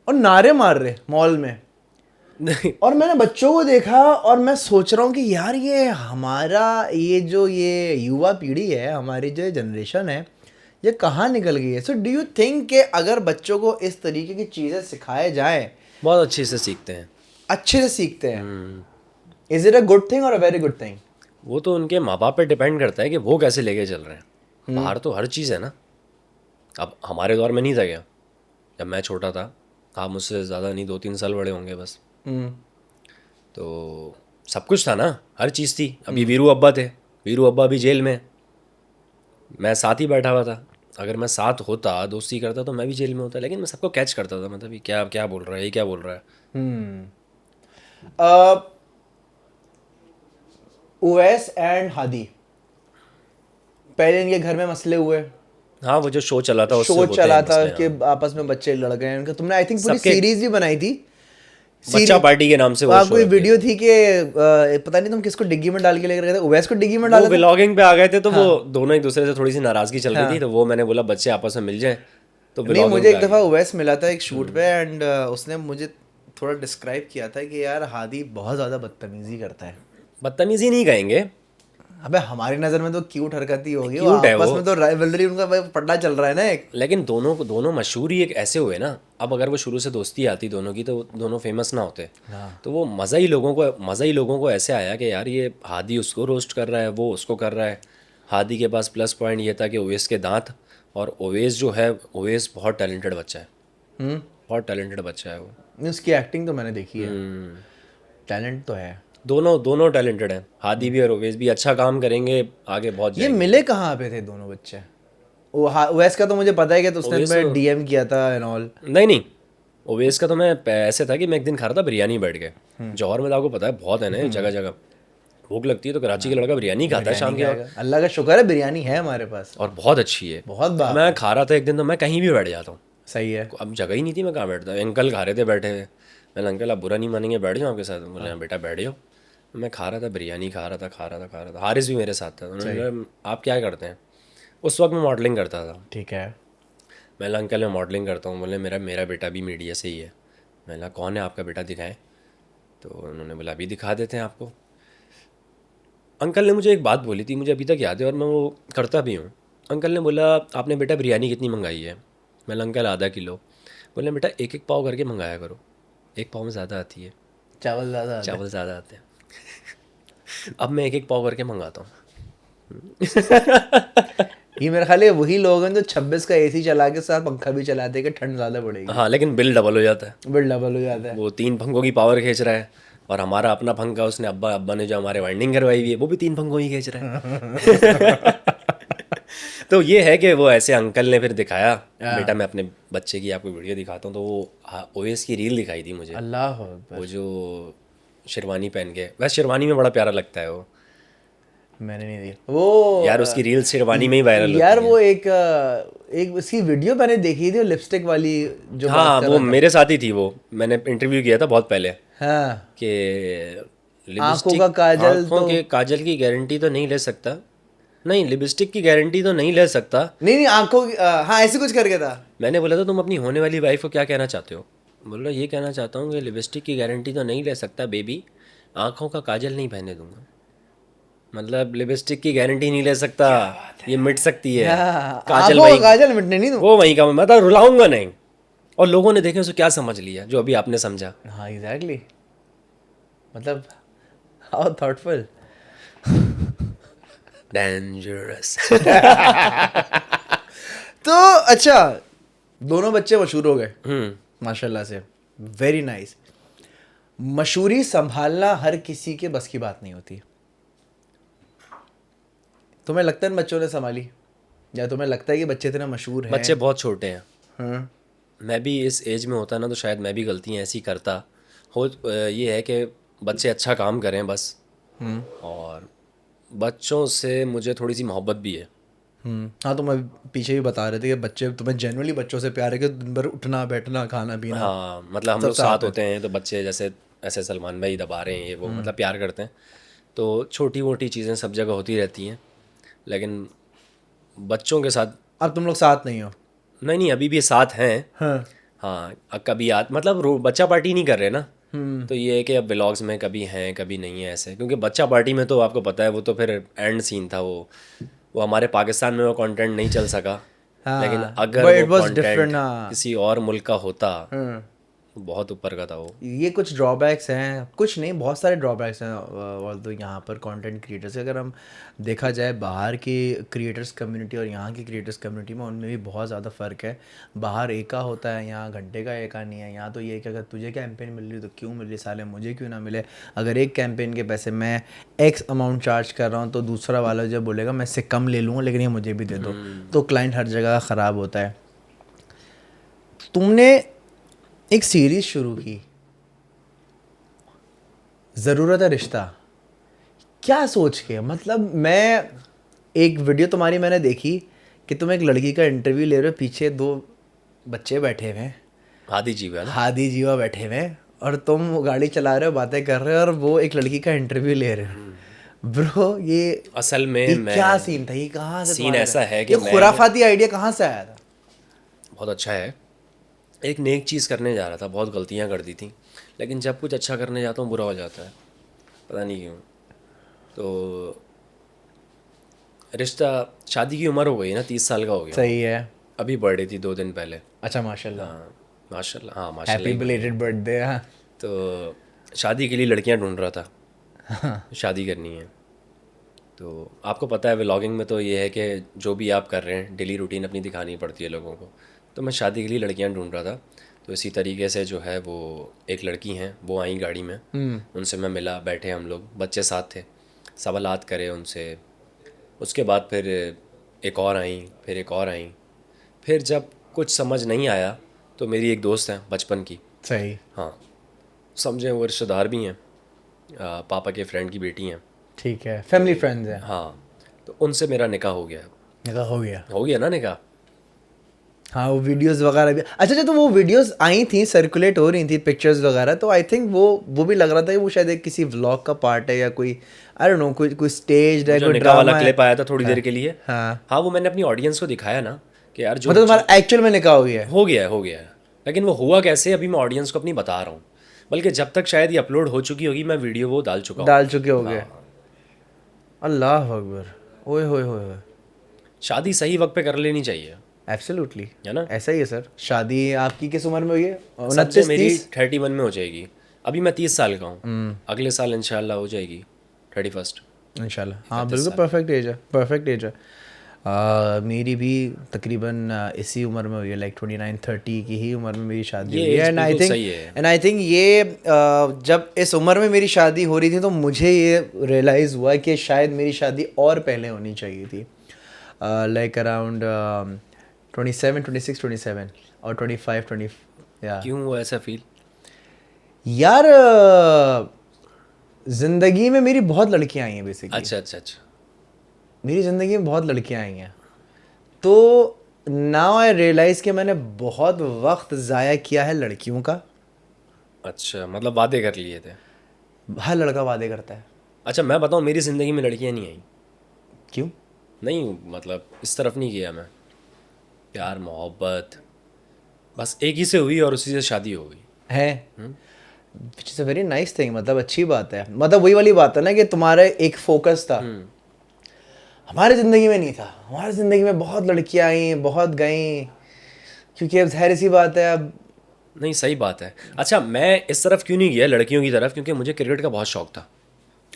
Speaker 1: और नारे मार रहे मॉल में। और मैंने बच्चों को देखा और मैं सोच रहा हूँ कि यार ये हमारा, ये जो ये युवा पीढ़ी है, हमारी जो जनरेशन है, ये कहाँ निकल गई है। सो डू यू थिंक कि अगर बच्चों को इस तरीके की चीज़ें सिखाए जाएं,
Speaker 2: बहुत अच्छे से सीखते हैं।
Speaker 1: अच्छे से सीखते हैं, is it a good thing और अ वेरी गुड थिंग?
Speaker 2: वो तो उनके माँ बाप पे डिपेंड करता है कि वो कैसे लेके चल रहे हैं। बाहर तो हर चीज़ है ना। अब हमारे दौर में नहीं था क्या, जब मैं छोटा था, आप मुझसे ज़्यादा नहीं, 2-3 साल बड़े होंगे बस, तो सब कुछ था ना, हर चीज़ थी। अभी वीरू अब्बा थे, वीरू अब्बा भी जेल में, मैं साथ ही बैठा हुआ था। अगर मैं साथ होता, दोस्ती करता, तो मैं भी जेल में होता, लेकिन मैं सबको कैच करता था, मतलब ये क्या क्या बोल रहा है, ये क्या बोल रहा है।
Speaker 1: उवैस एंड हादी, पहले इनके घर में मसले हुए,
Speaker 2: हाँ, वो जो शो चला था उससे
Speaker 1: शो
Speaker 2: होते हैं
Speaker 1: चला था
Speaker 2: मसले।
Speaker 1: कि
Speaker 2: हाँ,
Speaker 1: आपस में बच्चे लड़ गए उनका, तुमने आई थिंक पूरी
Speaker 2: सबके
Speaker 1: सीरीज भी बनाई थी।
Speaker 2: बच्चा पार्टी के नाम से वो
Speaker 1: वहाँ
Speaker 2: शो
Speaker 1: कोई
Speaker 2: रख दिया
Speaker 1: वीडियो
Speaker 2: था।
Speaker 1: थी कि पता नहीं तुम किसको डिग्गी में डाल के लेकर गए थे, उवैस को डिग्गी में
Speaker 2: वो
Speaker 1: डाला था।
Speaker 2: व्लॉगिंग पे आ गए थे, तो वो
Speaker 1: हाँ
Speaker 2: दोनों एक दूसरे से थोड़ी सी नाराज़गी चल रही थी, तो
Speaker 1: हाँ,
Speaker 2: वो मैंने बोला बच्चे आपस में मिल जाएं, तो
Speaker 1: नहीं
Speaker 2: व्लॉगिंग
Speaker 1: मुझे
Speaker 2: पे
Speaker 1: एक
Speaker 2: आ
Speaker 1: दफ़ा
Speaker 2: गया।
Speaker 1: उवैस मिला था एक शूट पे, एंड उसने मुझे थोड़ा डिस्क्राइब किया था कि यार हादी बहुत ज़्यादा बदतमीज़ी करता है।
Speaker 2: बदतमीजी नहीं कहेंगे,
Speaker 1: अबे हमारी नज़र में तो क्यूट हरकत ही होगी, वो
Speaker 2: क्यूट है
Speaker 1: आपस
Speaker 2: वो।
Speaker 1: में तो राइवलरी उनका भाई पट्टा चल रहा है ना एक।
Speaker 2: लेकिन दोनों मशहूर ही एक ऐसे हुए ना। अब अगर वो शुरू से दोस्ती आती दोनों की, तो दोनों फेमस ना होते।
Speaker 1: हाँ
Speaker 2: तो वो मज़ा ही लोगों को ऐसे आया कि यार ये हादी उसको रोस्ट कर रहा है, वो उसको कर रहा है। हादी के पास प्लस पॉइंट ये था कि ओवेस के दांत, और ओवेस जो है, ओवेस बहुत टैलेंटेड बच्चा है, बहुत टैलेंटेड बच्चा है वो।
Speaker 1: नहीं, उसकी एक्टिंग तो मैंने देखी है, टैलेंट तो है।
Speaker 2: दोनों दोनों टैलेंटेड हैं, हादी भी और ओवेस भी। अच्छा काम करेंगे, आगे बहुत
Speaker 1: ये
Speaker 2: जाएंगे
Speaker 1: मिले
Speaker 2: ये।
Speaker 1: कहाँ पे थे दोनों बच्चे? वो उवैस का तो मुझे पता है कि तो उसने
Speaker 2: ओवेस
Speaker 1: मैं डीएम किया था एंड ऑल।
Speaker 2: नहीं नहीं, ओवेस का तो मैं ऐसे था कि मैं एक दिन खा रहा था बिरयानी बैठ के। जौहर में तो आपको पता है बहुत है ना, जगह जगह भूख लगती है, तो कराची का लड़का बिरयानी खाता है
Speaker 1: बिरयानी
Speaker 2: शाम के
Speaker 1: खाएगा,
Speaker 2: वक्त,
Speaker 1: अल्लाह का शुक्र है बिरयानी है हमारे पास,
Speaker 2: और बहुत अच्छी है।
Speaker 1: बहुत
Speaker 2: अब
Speaker 1: बाप
Speaker 2: मैं
Speaker 1: है।
Speaker 2: खा रहा था एक दिन, तो मैं कहीं भी बैठ जाता हूँ,
Speaker 1: सही है।
Speaker 2: अब जगह ही नहीं थी, मैं कहाँ बैठता। अंकल खा रहे थे बैठे हुए, मैंने अंकल आप बुरा नहीं मानेंगे, बैठ जाओ आपके साथ। बोले हाँ बेटा बैठ जाओ। मैं खा रहा था बिरयानी, खा रहा था। हारिस भी मेरे साथ था, उन्होंने
Speaker 1: सही,
Speaker 2: बोला आप क्या करते हैं। उस वक्त मैं मॉडलिंग करता था।
Speaker 1: ठीक है।
Speaker 2: मैंने अंकल मैं मॉडलिंग करता हूँ। बोले मेरा मेरा बेटा भी मीडिया से ही है। मैंने कौन है आपका बेटा, दिखाएं। तो उन्होंने बोला अभी दिखा देते हैं आपको। अंकल ने मुझे एक बात बोली थी, मुझे अभी तक याद है, और मैं वो करता भी हूँ। अंकल ने बोला आपने बेटा बिरयानी कितनी मंगाई है। मैंने अंकल आधा किलो। बोले बेटा एक एक पाव करके मंगाया करो, एक पाव में ज़्यादा आती है,
Speaker 1: चावल ज़्यादा आते
Speaker 2: चावल ज़्यादा आते हैं। अब मैं एक एक पाव करके मंगाता हूँ।
Speaker 1: हैं। ये मेरे ख्याल है वही लोग हैं जो 26 का एसी चला के साथ पंखा भी चलाते हैं कि ठंड ज़्यादा पड़ेगी,
Speaker 2: हाँ, लेकिन बिल डबल हो जाता है।
Speaker 1: बिल डबल हो जाता है।
Speaker 2: वो 3 पंखों की पावर खींच रहा है, और हमारा अपना पंखा उसने, अब्बा अब्बा ने जो हमारे वाइंडिंग करवाई हुई है, वो भी 3 पंखों ही खींच रहा है। तो ये है कि वो ऐसे अंकल ने फिर दिखाया। बेटा मैं अपने बच्चे की आपको वीडियो दिखाता हूँ, तो वो ओएस की रील दिखाई थी मुझे,
Speaker 1: अल्लाह अकबर।
Speaker 2: वो जो शेरवानी पहन के, वैसे शेरवानी में बड़ा प्यारा लगता है वो।
Speaker 1: मैंने नहीं देखा वो
Speaker 2: यार उसकी रील शेरवानी में ही वायरल
Speaker 1: यार
Speaker 2: होती
Speaker 1: वो
Speaker 2: हैं।
Speaker 1: एक उसकी वीडियो मैंने देखी थी, लिपस्टिक वाली, जो बात
Speaker 2: हाँ,
Speaker 1: कर
Speaker 2: वो
Speaker 1: रहा था।
Speaker 2: मेरे साथ ही थी, वो मैंने इंटरव्यू किया था बहुत पहले,
Speaker 1: हाँ,
Speaker 2: कि
Speaker 1: आंखों का
Speaker 2: लिपस्टिक,
Speaker 1: काजल
Speaker 2: आँखों
Speaker 1: तो
Speaker 2: के काजल की गारंटी तो नहीं ले सकता, नहीं लिपस्टिक की गारंटी तो नहीं ले सकता।
Speaker 1: नहीं नहीं, आंखों की हाँ ऐसे कुछ करके था।
Speaker 2: मैंने बोला था तुम अपनी होने वाली वाइफ को क्या कहना चाहते हो। बोल रहा ये कहना चाहता हूँ कि लिपस्टिक की गारंटी तो नहीं ले सकता बेबी, आँखों का काजल नहीं पहने दूंगा। मतलब लिपस्टिक की गारंटी नहीं ले सकता, ये मिट सकती है,
Speaker 1: हाँ,
Speaker 2: काजल
Speaker 1: आंखों का
Speaker 2: वहीं,
Speaker 1: काजल मिटने नहीं दूँ।
Speaker 2: वो वहीं का, मैं तो रुलाऊंगा नहीं। और लोगों ने देखे उसे क्या समझ लिया जो अभी आपने समझा।
Speaker 1: हाँ एग्जैक्टली, मतलब हाउ थॉटफुल।
Speaker 2: डेंजरस।
Speaker 1: तो अच्छा, दोनों बच्चे मशहूर हो गए माशाल्लाह से, वेरी नाइस। मशहूरी संभालना हर किसी के बस की बात नहीं होती। तुम्हें लगता है इन बच्चों ने संभाली, या तुम्हें लगता है कि बच्चे इतने मशहूर हैं?
Speaker 2: बच्चे बहुत छोटे हैं।
Speaker 1: हाँ,
Speaker 2: मैं भी इस एज में होता ना तो शायद मैं भी गलतियाँ ऐसी करता। ये है कि बच्चे अच्छा काम करें बस। और बच्चों से मुझे थोड़ी सी मोहब्बत भी है।
Speaker 1: हाँ, तुम अभी पीछे भी बता रहे थे कि बच्चे, तुम्हें जेन्युइनली बच्चों से प्यार है कि दिन भर उठना बैठना खाना पीना
Speaker 2: हाँ, मतलब हम
Speaker 1: सब
Speaker 2: लोग साथ
Speaker 1: साथ है।
Speaker 2: होते हैं तो बच्चे जैसे ऐसे सलमान भाई दबा रहे हैं ये वो, मतलब प्यार करते हैं। तो छोटी मोटी चीज़ें सब जगह होती रहती हैं, लेकिन बच्चों के साथ
Speaker 1: अब तुम लोग साथ नहीं हो?
Speaker 2: नहीं नहीं, अभी भी साथ हैं।
Speaker 1: हाँ।
Speaker 2: हाँ, कभी मतलब बच्चा पार्टी नहीं कर रहे ना। तो ये है कि अब व्लॉग्स में कभी हैं कभी नहीं है ऐसे, क्योंकि बच्चा पार्टी में तो आपको पता है वो तो फिर एंड सीन था। वो हमारे पाकिस्तान में वो कंटेंट नहीं चल सका। लेकिन
Speaker 1: हाँ,
Speaker 2: अगर
Speaker 1: बट
Speaker 2: वो
Speaker 1: इट वाज
Speaker 2: कंटेंट
Speaker 1: डिफरेंट। हाँ।
Speaker 2: किसी और मुल्क का होता
Speaker 1: हाँ।
Speaker 2: तो बहुत ऊपर का था वो।
Speaker 1: ये कुछ ड्रॉबैक्स हैं, कुछ नहीं, बहुत सारे ड्रॉबैक्स हैं। और तो यहाँ पर कंटेंट क्रिएटर्स, अगर हम देखा जाए बाहर की क्रिएटर्स कम्युनिटी और यहाँ की क्रिएटर्स कम्युनिटी में, उनमें भी बहुत ज़्यादा फ़र्क है। बाहर एका होता है, यहाँ घंटे का एका नहीं है। यहाँ तो ये कि अगर तुझे कैंपेन मिल रही तो क्यों मिल रही, साले मुझे क्यों ना मिले। अगर एक कैंपेन के पैसे मैं एक्स अमाउंट चार्ज कर रहा हूँ तो दूसरा वाला जब बोलेगा मैं इससे कम ले लूँगा लेकिन ये मुझे भी दे दो, तो क्लाइंट हर जगह ख़राब होता है। तुमने एक सीरीज़ शुरू की, ज़रूरत है रिश्ता, क्या सोच के? मतलब मैं एक वीडियो तुम्हारी मैंने देखी कि तुम एक लड़की का इंटरव्यू ले रहे हो, पीछे दो बच्चे बैठे हुए हैं,
Speaker 2: हादी जी है ना।
Speaker 1: हादी जीवा बैठे हुए हैं, और तुम गाड़ी चला रहे हो, बातें कर रहे हो, और वो एक लड़की का इंटरव्यू ले रहे हो। ब्रो,
Speaker 2: असल में
Speaker 1: ये क्या
Speaker 2: मैं
Speaker 1: सीन था? ये कहाँ से
Speaker 2: सीन
Speaker 1: तुम्हारे
Speaker 2: ऐसा है कि
Speaker 1: ये
Speaker 2: मैं
Speaker 1: खुराफाती आइडिया कहाँ से आया था?
Speaker 2: बहुत अच्छा है, एक नेक चीज़ करने जा रहा था, बहुत गलतियाँ कर दी थी, लेकिन जब कुछ अच्छा करने जाता हूँ बुरा हो जाता है, पता नहीं क्यों। तो रिश्ता, शादी की उम्र हो गई ना, 30 साल का हो गया।
Speaker 1: सही है।
Speaker 2: अभी बर्थडे थी 2 दिन पहले।
Speaker 1: अच्छा, माशाल्लाह।
Speaker 2: हाँ माशाल्लाह, हाँ माशाल्लाह
Speaker 1: हैप्पी
Speaker 2: ही बोलेंगे।
Speaker 1: Belated birthday. हाँ।
Speaker 2: तो शादी के लिए लड़कियां ढूंढ रहा था, शादी करनी है। तो आपको पता है व्लॉगिंग में तो ये है कि जो भी आप कर रहे हैं डेली रूटीन अपनी दिखानी पड़ती है लोगों को। तो मैं शादी के लिए लड़कियां ढूंढ रहा था, तो इसी तरीके से जो है वो एक लड़की हैं, वो आई गाड़ी में, उनसे मैं मिला, बैठे हम लोग, बच्चे साथ थे, सवालात करे उनसे। उसके बाद फिर एक और आई, फिर एक और आई। फिर जब कुछ समझ नहीं आया तो मेरी एक दोस्त है बचपन की,
Speaker 1: सही।
Speaker 2: हाँ समझे, वो रिश्तेदार भी हैं, पापा के फ्रेंड की बेटी हैं।
Speaker 1: ठीक है, फैमिली फ्रेंड्स हैं।
Speaker 2: हाँ, तो उनसे मेरा निकाह हो गया।
Speaker 1: निकाह हो गया?
Speaker 2: हो गया ना निकाह।
Speaker 1: हाँ, वो वीडियोस वगैरह भी अच्छा। तो वो वीडियोस आई थी, सर्कुलेट हो रही थी, पिक्चर्स वगैरह, तो आई थिंक वो भी लग रहा था कि वो शायद एक किसी व्लॉग का पार्ट है, या कोई आई डोंट नो, कोई स्टेज है,
Speaker 2: जो
Speaker 1: कोई
Speaker 2: निकाह वाला
Speaker 1: ड्रामा है।
Speaker 2: क्लिप आया था थोड़ी देर के लिए,
Speaker 1: हाँ,
Speaker 2: हाँ वो मैंने अपनी ऑडियंस को दिखाया ना कि यार जो
Speaker 1: मतलब तुम्हारा एक्चुअल में निकाह हो गया है?
Speaker 2: हो गया है, हो गया है। लेकिन वो हुआ कैसे अभी मैं ऑडियंस को अपनी बता रहा हूँ, बल्कि जब तक शायद ये अपलोड हो चुकी होगी मैं वीडियो वो डाल चुका हूँ।
Speaker 1: डाल चुके हो गए?
Speaker 2: हाँ,
Speaker 1: अल्लाह अकबर। ओए होए होए होए।
Speaker 2: शादी सही वक्त पे कर लेनी चाहिए,
Speaker 1: एब्सोल्युटली।
Speaker 2: है ना।
Speaker 1: ऐसा ही है सर। शादी आपकी किस उम्र में हुई है?
Speaker 2: सबसे
Speaker 1: 29
Speaker 2: मेरी
Speaker 1: 30?
Speaker 2: 31 में हो जाएगी। अभी मैं 30 साल का हूँ, अगले साल इंशाल्लाह हो जाएगी 31st।
Speaker 1: इंशाल्लाह। हाँ
Speaker 2: 31
Speaker 1: बिल्कुल,
Speaker 2: साल।
Speaker 1: परफेक्ट एज है, परफेक्ट एज है। मेरी भी तकरीबन इसी उम्र में हुई है, लाइक 29 30 की ही उम्र में मेरी शादी
Speaker 2: ये
Speaker 1: हुई है।
Speaker 2: एज बिल्कुल सही है।
Speaker 1: एंड आई थिंक ये जब इस उम्र में मेरी शादी हो रही थी तो मुझे ये रियलाइज़ हुआ कि शायद मेरी शादी और पहले होनी चाहिए थी, लाइक अराउंड 27 और 25 या।
Speaker 2: क्यों हुआ ऐसा फील?
Speaker 1: यार ज़िंदगी में मेरी बहुत लड़कियां आई हैं बेसिकली।
Speaker 2: अच्छा अच्छा अच्छा।
Speaker 1: मेरी ज़िंदगी में बहुत लड़कियां आई हैं, तो नाउ आई रियलाइज़ कि मैंने बहुत वक्त ज़ाया किया है लड़कियों का।
Speaker 2: अच्छा, मतलब वादे कर लिए थे।
Speaker 1: हर लड़का वादे करता है।
Speaker 2: अच्छा मैं बताऊँ, मेरी ज़िंदगी में लड़कियाँ नहीं आई।
Speaker 1: क्यों?
Speaker 2: नहीं मतलब इस तरफ नहीं किया मैं, प्यार मोहब्बत बस एक ही से हुई और उसी से शादी हो गई।
Speaker 1: है, which is a very nice thing. मतलब अच्छी बात है। मतलब वही वाली बात है ना कि तुम्हारा एक फोकस था, हमारी ज़िंदगी में नहीं था। हमारी ज़िंदगी में बहुत लड़कियां आई, बहुत गई, क्योंकि अब जाहिर सी बात है अब।
Speaker 2: नहीं सही बात है। अच्छा मैं इस तरफ क्यों नहीं गया लड़कियों की तरफ, क्योंकि मुझे क्रिकेट का बहुत शौक था।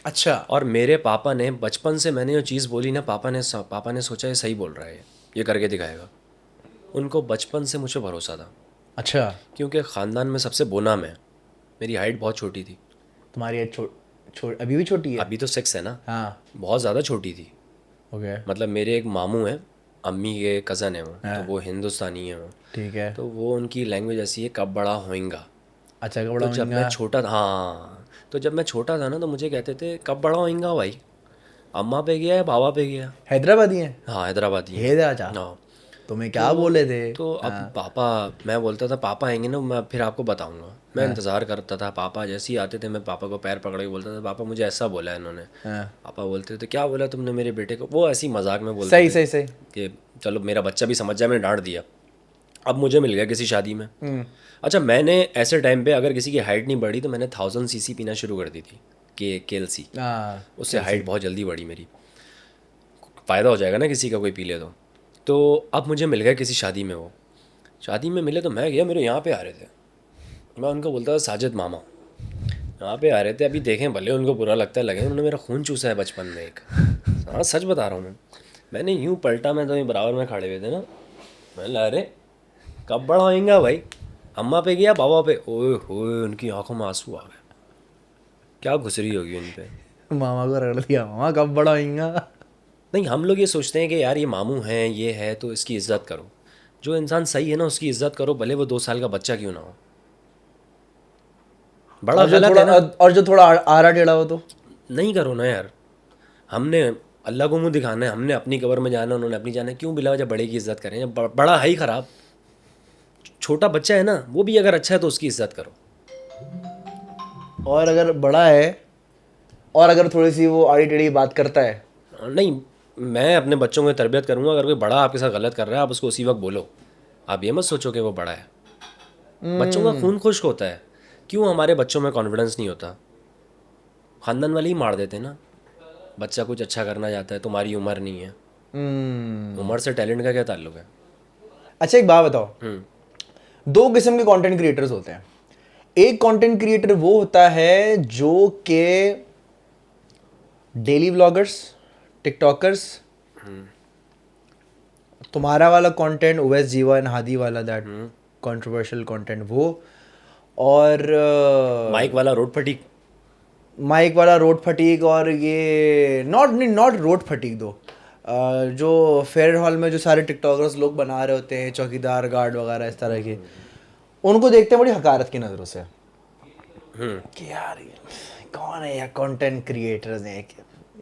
Speaker 1: अच्छा।
Speaker 2: और मेरे पापा ने बचपन से मैंने जो चीज़ बोली ना, पापा ने सोचा ये सही बोल रहा है, ये करके दिखाएगा। उनको बचपन से मुझे भरोसा था,
Speaker 1: अच्छा,
Speaker 2: क्योंकि ख़ानदान में सबसे बोना मैं, मेरी हाइट बहुत छोटी थी।
Speaker 1: तुम्हारी एज अभी भी छोटी है?
Speaker 2: अभी तो 6 है ना,
Speaker 1: हाँ।
Speaker 2: बहुत ज़्यादा छोटी थी।
Speaker 1: ओके।
Speaker 2: मतलब मेरे एक मामू हैं, अम्मी के कज़न हैं वो, तो
Speaker 1: हाँ।
Speaker 2: वो हिंदुस्तानी हैं वो।
Speaker 1: ठीक है।
Speaker 2: तो वो उनकी लैंग्वेज ऐसी है, कब बड़ा होएगा।
Speaker 1: अच्छा, कपड़ा
Speaker 2: तो जब मैं
Speaker 1: महंगा।
Speaker 2: छोटा था, हाँ, तो जब मैं छोटा था ना, तो मुझे कहते थे कब बड़ा होएगा भाई, अम्मा पे गया या बाबा पे गया।
Speaker 1: हैदराबादी हैं?
Speaker 2: हाँ, हैदराबादी हैं।
Speaker 1: हे राजा,
Speaker 2: हाँ।
Speaker 1: तुम्हें
Speaker 2: तो
Speaker 1: क्या बोले थे?
Speaker 2: तो अब
Speaker 1: हाँ।
Speaker 2: पापा, मैं बोलता था पापा आएंगे ना, मैं फिर आपको बताऊंगा। मैं
Speaker 1: हाँ।
Speaker 2: इंतज़ार करता था, पापा जैसे ही आते थे मैं पापा को पैर पकड़ के बोलता था पापा मुझे ऐसा बोला है इन्होंने।
Speaker 1: हाँ।
Speaker 2: पापा बोलते थे क्या बोला तुमने मेरे बेटे को, वो ऐसी मजाक में बोलते
Speaker 1: सही
Speaker 2: थे
Speaker 1: सही सही।
Speaker 2: कि चलो मेरा बच्चा भी समझ जाए, मैंने डांट दिया। अब मुझे मिल गया किसी शादी में। अच्छा, मैंने ऐसे टाइम पे अगर किसी की हाइट नहीं बढ़ी तो मैंने 1000 cc पीना शुरू कर दी थी, कि KLC।
Speaker 1: हाँ।
Speaker 2: उससे हाइट बहुत जल्दी बढ़ी मेरी, फ़ायदा हो जाएगा ना किसी का कोई पी ले तो अब मुझे मिल गया किसी शादी में। वो शादी में मिले तो मैं गया, मेरे यहाँ पे आ रहे थे, मैं उनको बोलता था साजिद मामा यहाँ पे आ रहे थे, अभी देखें भले उनको बुरा लगता है लगे, उन्होंने मेरा खून चूसा है बचपन में एक। हाँ सच बता रहा हूँ मैं। मैंने यूँ पलटा, मैं तो ये बराबर में खड़े हुए थे ना, मैं ला अरे कब बड़ा होएगा भाई, अम्मा पे गया बाबा पे। ओए होए, उनकी आंखों में आंसू आ गए, क्या गुजरी होगी उन पे।
Speaker 1: मामा को रगड़ दिया, मामा कब बड़ा होएगा।
Speaker 2: नहीं, हम लोग ये सोचते हैं कि यार ये मामू हैं, ये है तो इसकी इज्जत करो। जो इंसान सही है ना उसकी इज्जत करो, भले वो 2 साल का बच्चा क्यों ना हो। बड़ा गलत है ना,
Speaker 1: और जो थोड़ा आरा टेढ़ा हो तो?
Speaker 2: नहीं करो ना यार। हमने अल्लाह को मुंह दिखाना है, हमने अपनी कब्र में जाना है, उन्होंने अपनी जाना है, क्यों बिला वजह बड़े की इज्जत करें। जब बड़ा है ही ख़राब, छोटा बच्चा है ना वो भी अगर अच्छा है तो उसकी इज्जत करो।
Speaker 1: और अगर बड़ा है और अगर थोड़ी सी वो आड़ी टेढ़ी बात करता है?
Speaker 2: नहीं, मैं अपने बच्चों को तरबियत करूँगा, अगर कोई बड़ा आपके साथ गलत कर रहा है आप उसको उसी वक्त बोलो। आप ये मत सोचो कि वो बड़ा है। बच्चों का खून खुश्क होता है, क्यों हमारे बच्चों में कॉन्फिडेंस नहीं होता। ख़ानदान वाले ही मार देते ना, बच्चा कुछ अच्छा करना चाहता है, तुम्हारी उम्र नहीं है। उम्र से टैलेंट का क्या ताल्लुक है।
Speaker 1: अच्छा, एक बात बताओ,
Speaker 2: हम्म।
Speaker 1: दो किस्म के कंटेंट क्रिएटर्स होते हैं। एक कंटेंट क्रिएटर वो होता है जो के डेली व्लॉगर्स, टिकटॉकर्स, तुम्हारा वाला कंटेंट ओएस जीवा एंड हादी वाला, दैट कंट्रोवर्शियल कंटेंट वो, और
Speaker 2: माइक वाला रोड फटीक।
Speaker 1: माइक वाला रोड फटीक, और ये नॉट रोड फटीक दो, जो फेयर हॉल में जो सारे टिकटॉकर्स लोग बना रहे होते हैं, चौकीदार गार्ड वगैरह इस तरह के, उनको देखते हैं बड़ी हकारत की नज़रों से कि यार ये कौन है, यार कंटेंट क्रिएटर्स हैं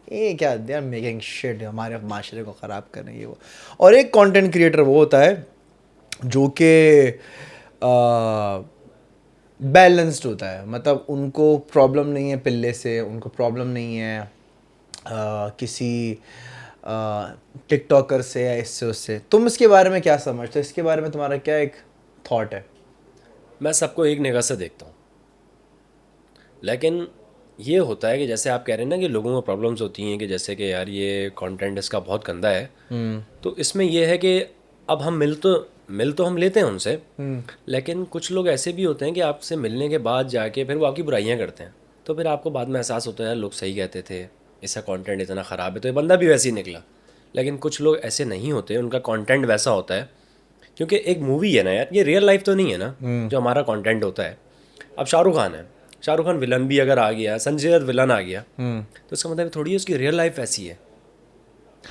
Speaker 1: ये क्या, दे आर मेकिंग शिट, हमारे माशरे को ख़राब कर रहे हैं ये वो। और एक कंटेंट क्रिएटर वो होता है जो कि बैलेंस्ड होता है, मतलब उनको प्रॉब्लम नहीं है पिल्ले से, उनको प्रॉब्लम नहीं है किसी टिकटॉकर से या इससे उससे। तुम इसके बारे में क्या समझते हो, इसके बारे में तुम्हारा क्या एक थॉट है?
Speaker 2: मैं सबको एक निगाह से देखता हूँ, लेकिन ये होता है कि जैसे आप कह रहे हैं ना कि लोगों को प्रॉब्लम्स होती हैं, कि जैसे कि यार ये कंटेंट इसका बहुत गंदा है। तो इसमें ये है कि अब हम मिल तो हम लेते हैं उनसे, लेकिन कुछ लोग ऐसे भी होते हैं कि आपसे मिलने के बाद जाके फिर वो आपकी बुराइयां करते हैं। तो फिर आपको बाद में एहसास होता है यार लोग सही कहते थे, इसका कंटेंट इतना ख़राब है, तो ये बंदा भी वैसे ही निकला। लेकिन कुछ लोग ऐसे नहीं होते, उनका कंटेंट वैसा होता है, क्योंकि एक मूवी है ना यार, ये रियल लाइफ तो नहीं है ना जो हमारा कंटेंट होता है। अब शाहरुख खान है, शाहरुख खान विलन भी अगर आ गया, संजय दत्त विलन आ गया, तो इसका मतलब थोड़ी उसकी रियल लाइफ ऐसी है।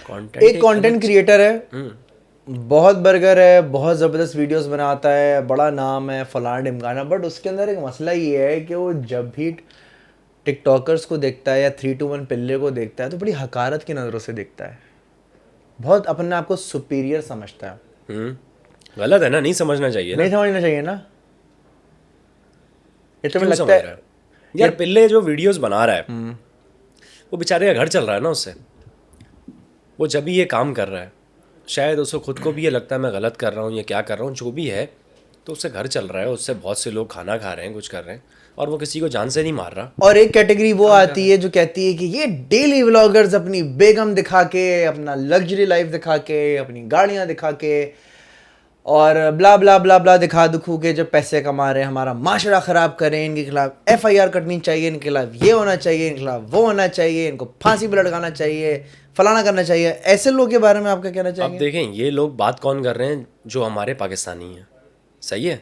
Speaker 2: कंटेंट
Speaker 1: एक कंटेंट क्रिएटर है, बहुत बर्गर है, बहुत ज़बरदस्त वीडियोस बनाता है, बड़ा नाम है, फलाना ढिमकाना, बट उसके अंदर एक मसला ये है कि वो जब भी टिकटॉकर्स को देखता है या 321 पिल्ले को देखता है तो बड़ी हकारत की नज़रों से देखता है, बहुत अपने आप को सुपीरियर समझता है।
Speaker 2: गलत है ना, नहीं समझना चाहिए ना।
Speaker 1: नहीं समझना चाहिए ना, ये तो
Speaker 2: क्यों
Speaker 1: मुझे
Speaker 2: समझ
Speaker 1: लगता
Speaker 2: रहा है
Speaker 1: है।
Speaker 2: यार, पिल्ले जो वीडियोस बना रहा है वो बेचारे का घर चल रहा है ना उससे। वो जब भी ये काम कर रहा है, शायद उसको खुद को भी ये लगता है मैं गलत कर रहा हूँ, ये क्या कर रहा हूँ, जो भी है, तो उससे घर चल रहा है, उससे बहुत से लोग खाना खा रहे हैं, कुछ कर रहे हैं, और वो किसी को जान से नहीं मार रहा।
Speaker 1: और एक कैटेगरी वो आती है जो कहती है कि ये डेली व्लॉगर्स अपनी बेगम दिखा के, अपना लग्जरी लाइफ दिखा के, अपनी गाड़ियां दिखा के और ब्ला ब्ला ब्ला ब्ला दिखा दुखू के जो पैसे कमा रहे हैं, हमारा माशरा ख़राब करें, इनके खिलाफ एफआईआर कटनी चाहिए, इनके खिलाफ ये होना चाहिए, इनके खिलाफ वो होना चाहिए, इनको फांसी पर लटकाना चाहिए, फलाना करना चाहिए, ऐसे लोगों के बारे में आपका कहना
Speaker 2: अब
Speaker 1: चाहेंगे?
Speaker 2: देखें ये लोग बात कौन कर रहे हैं, जो हमारे पाकिस्तानी हैं, सही है।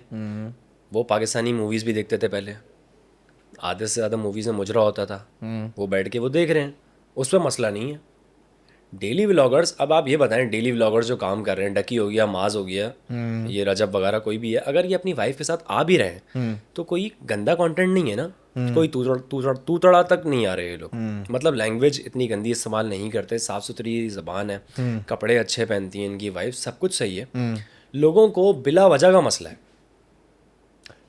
Speaker 2: वो पाकिस्तानी मूवीज़ भी देखते थे पहले, आधे से ज़्यादा मूवीज़ में मुजरा होता था, वो बैठ के वो देख रहे हैं, उस पर मसला नहीं है। डेली व्लॉगर्स, अब आप ये बताएं, डेली व्लॉगर्स जो काम कर रहे हैं, डकी हो गया, माज हो गया, ये रजब वगैरह कोई भी है, अगर ये अपनी वाइफ के साथ आ भी रहे हैं तो कोई गंदा कंटेंट नहीं है ना, कोई तू तड़ा तक नहीं आ रहे ये लोग। मतलब लैंग्वेज इतनी गंदी इस्तेमाल नहीं करते, साफ़ सुथरी ज़बान है, कपड़े अच्छे पहनती हैं इनकी वाइफ, सब कुछ सही है। लोगों को बिला वजह का मसला है,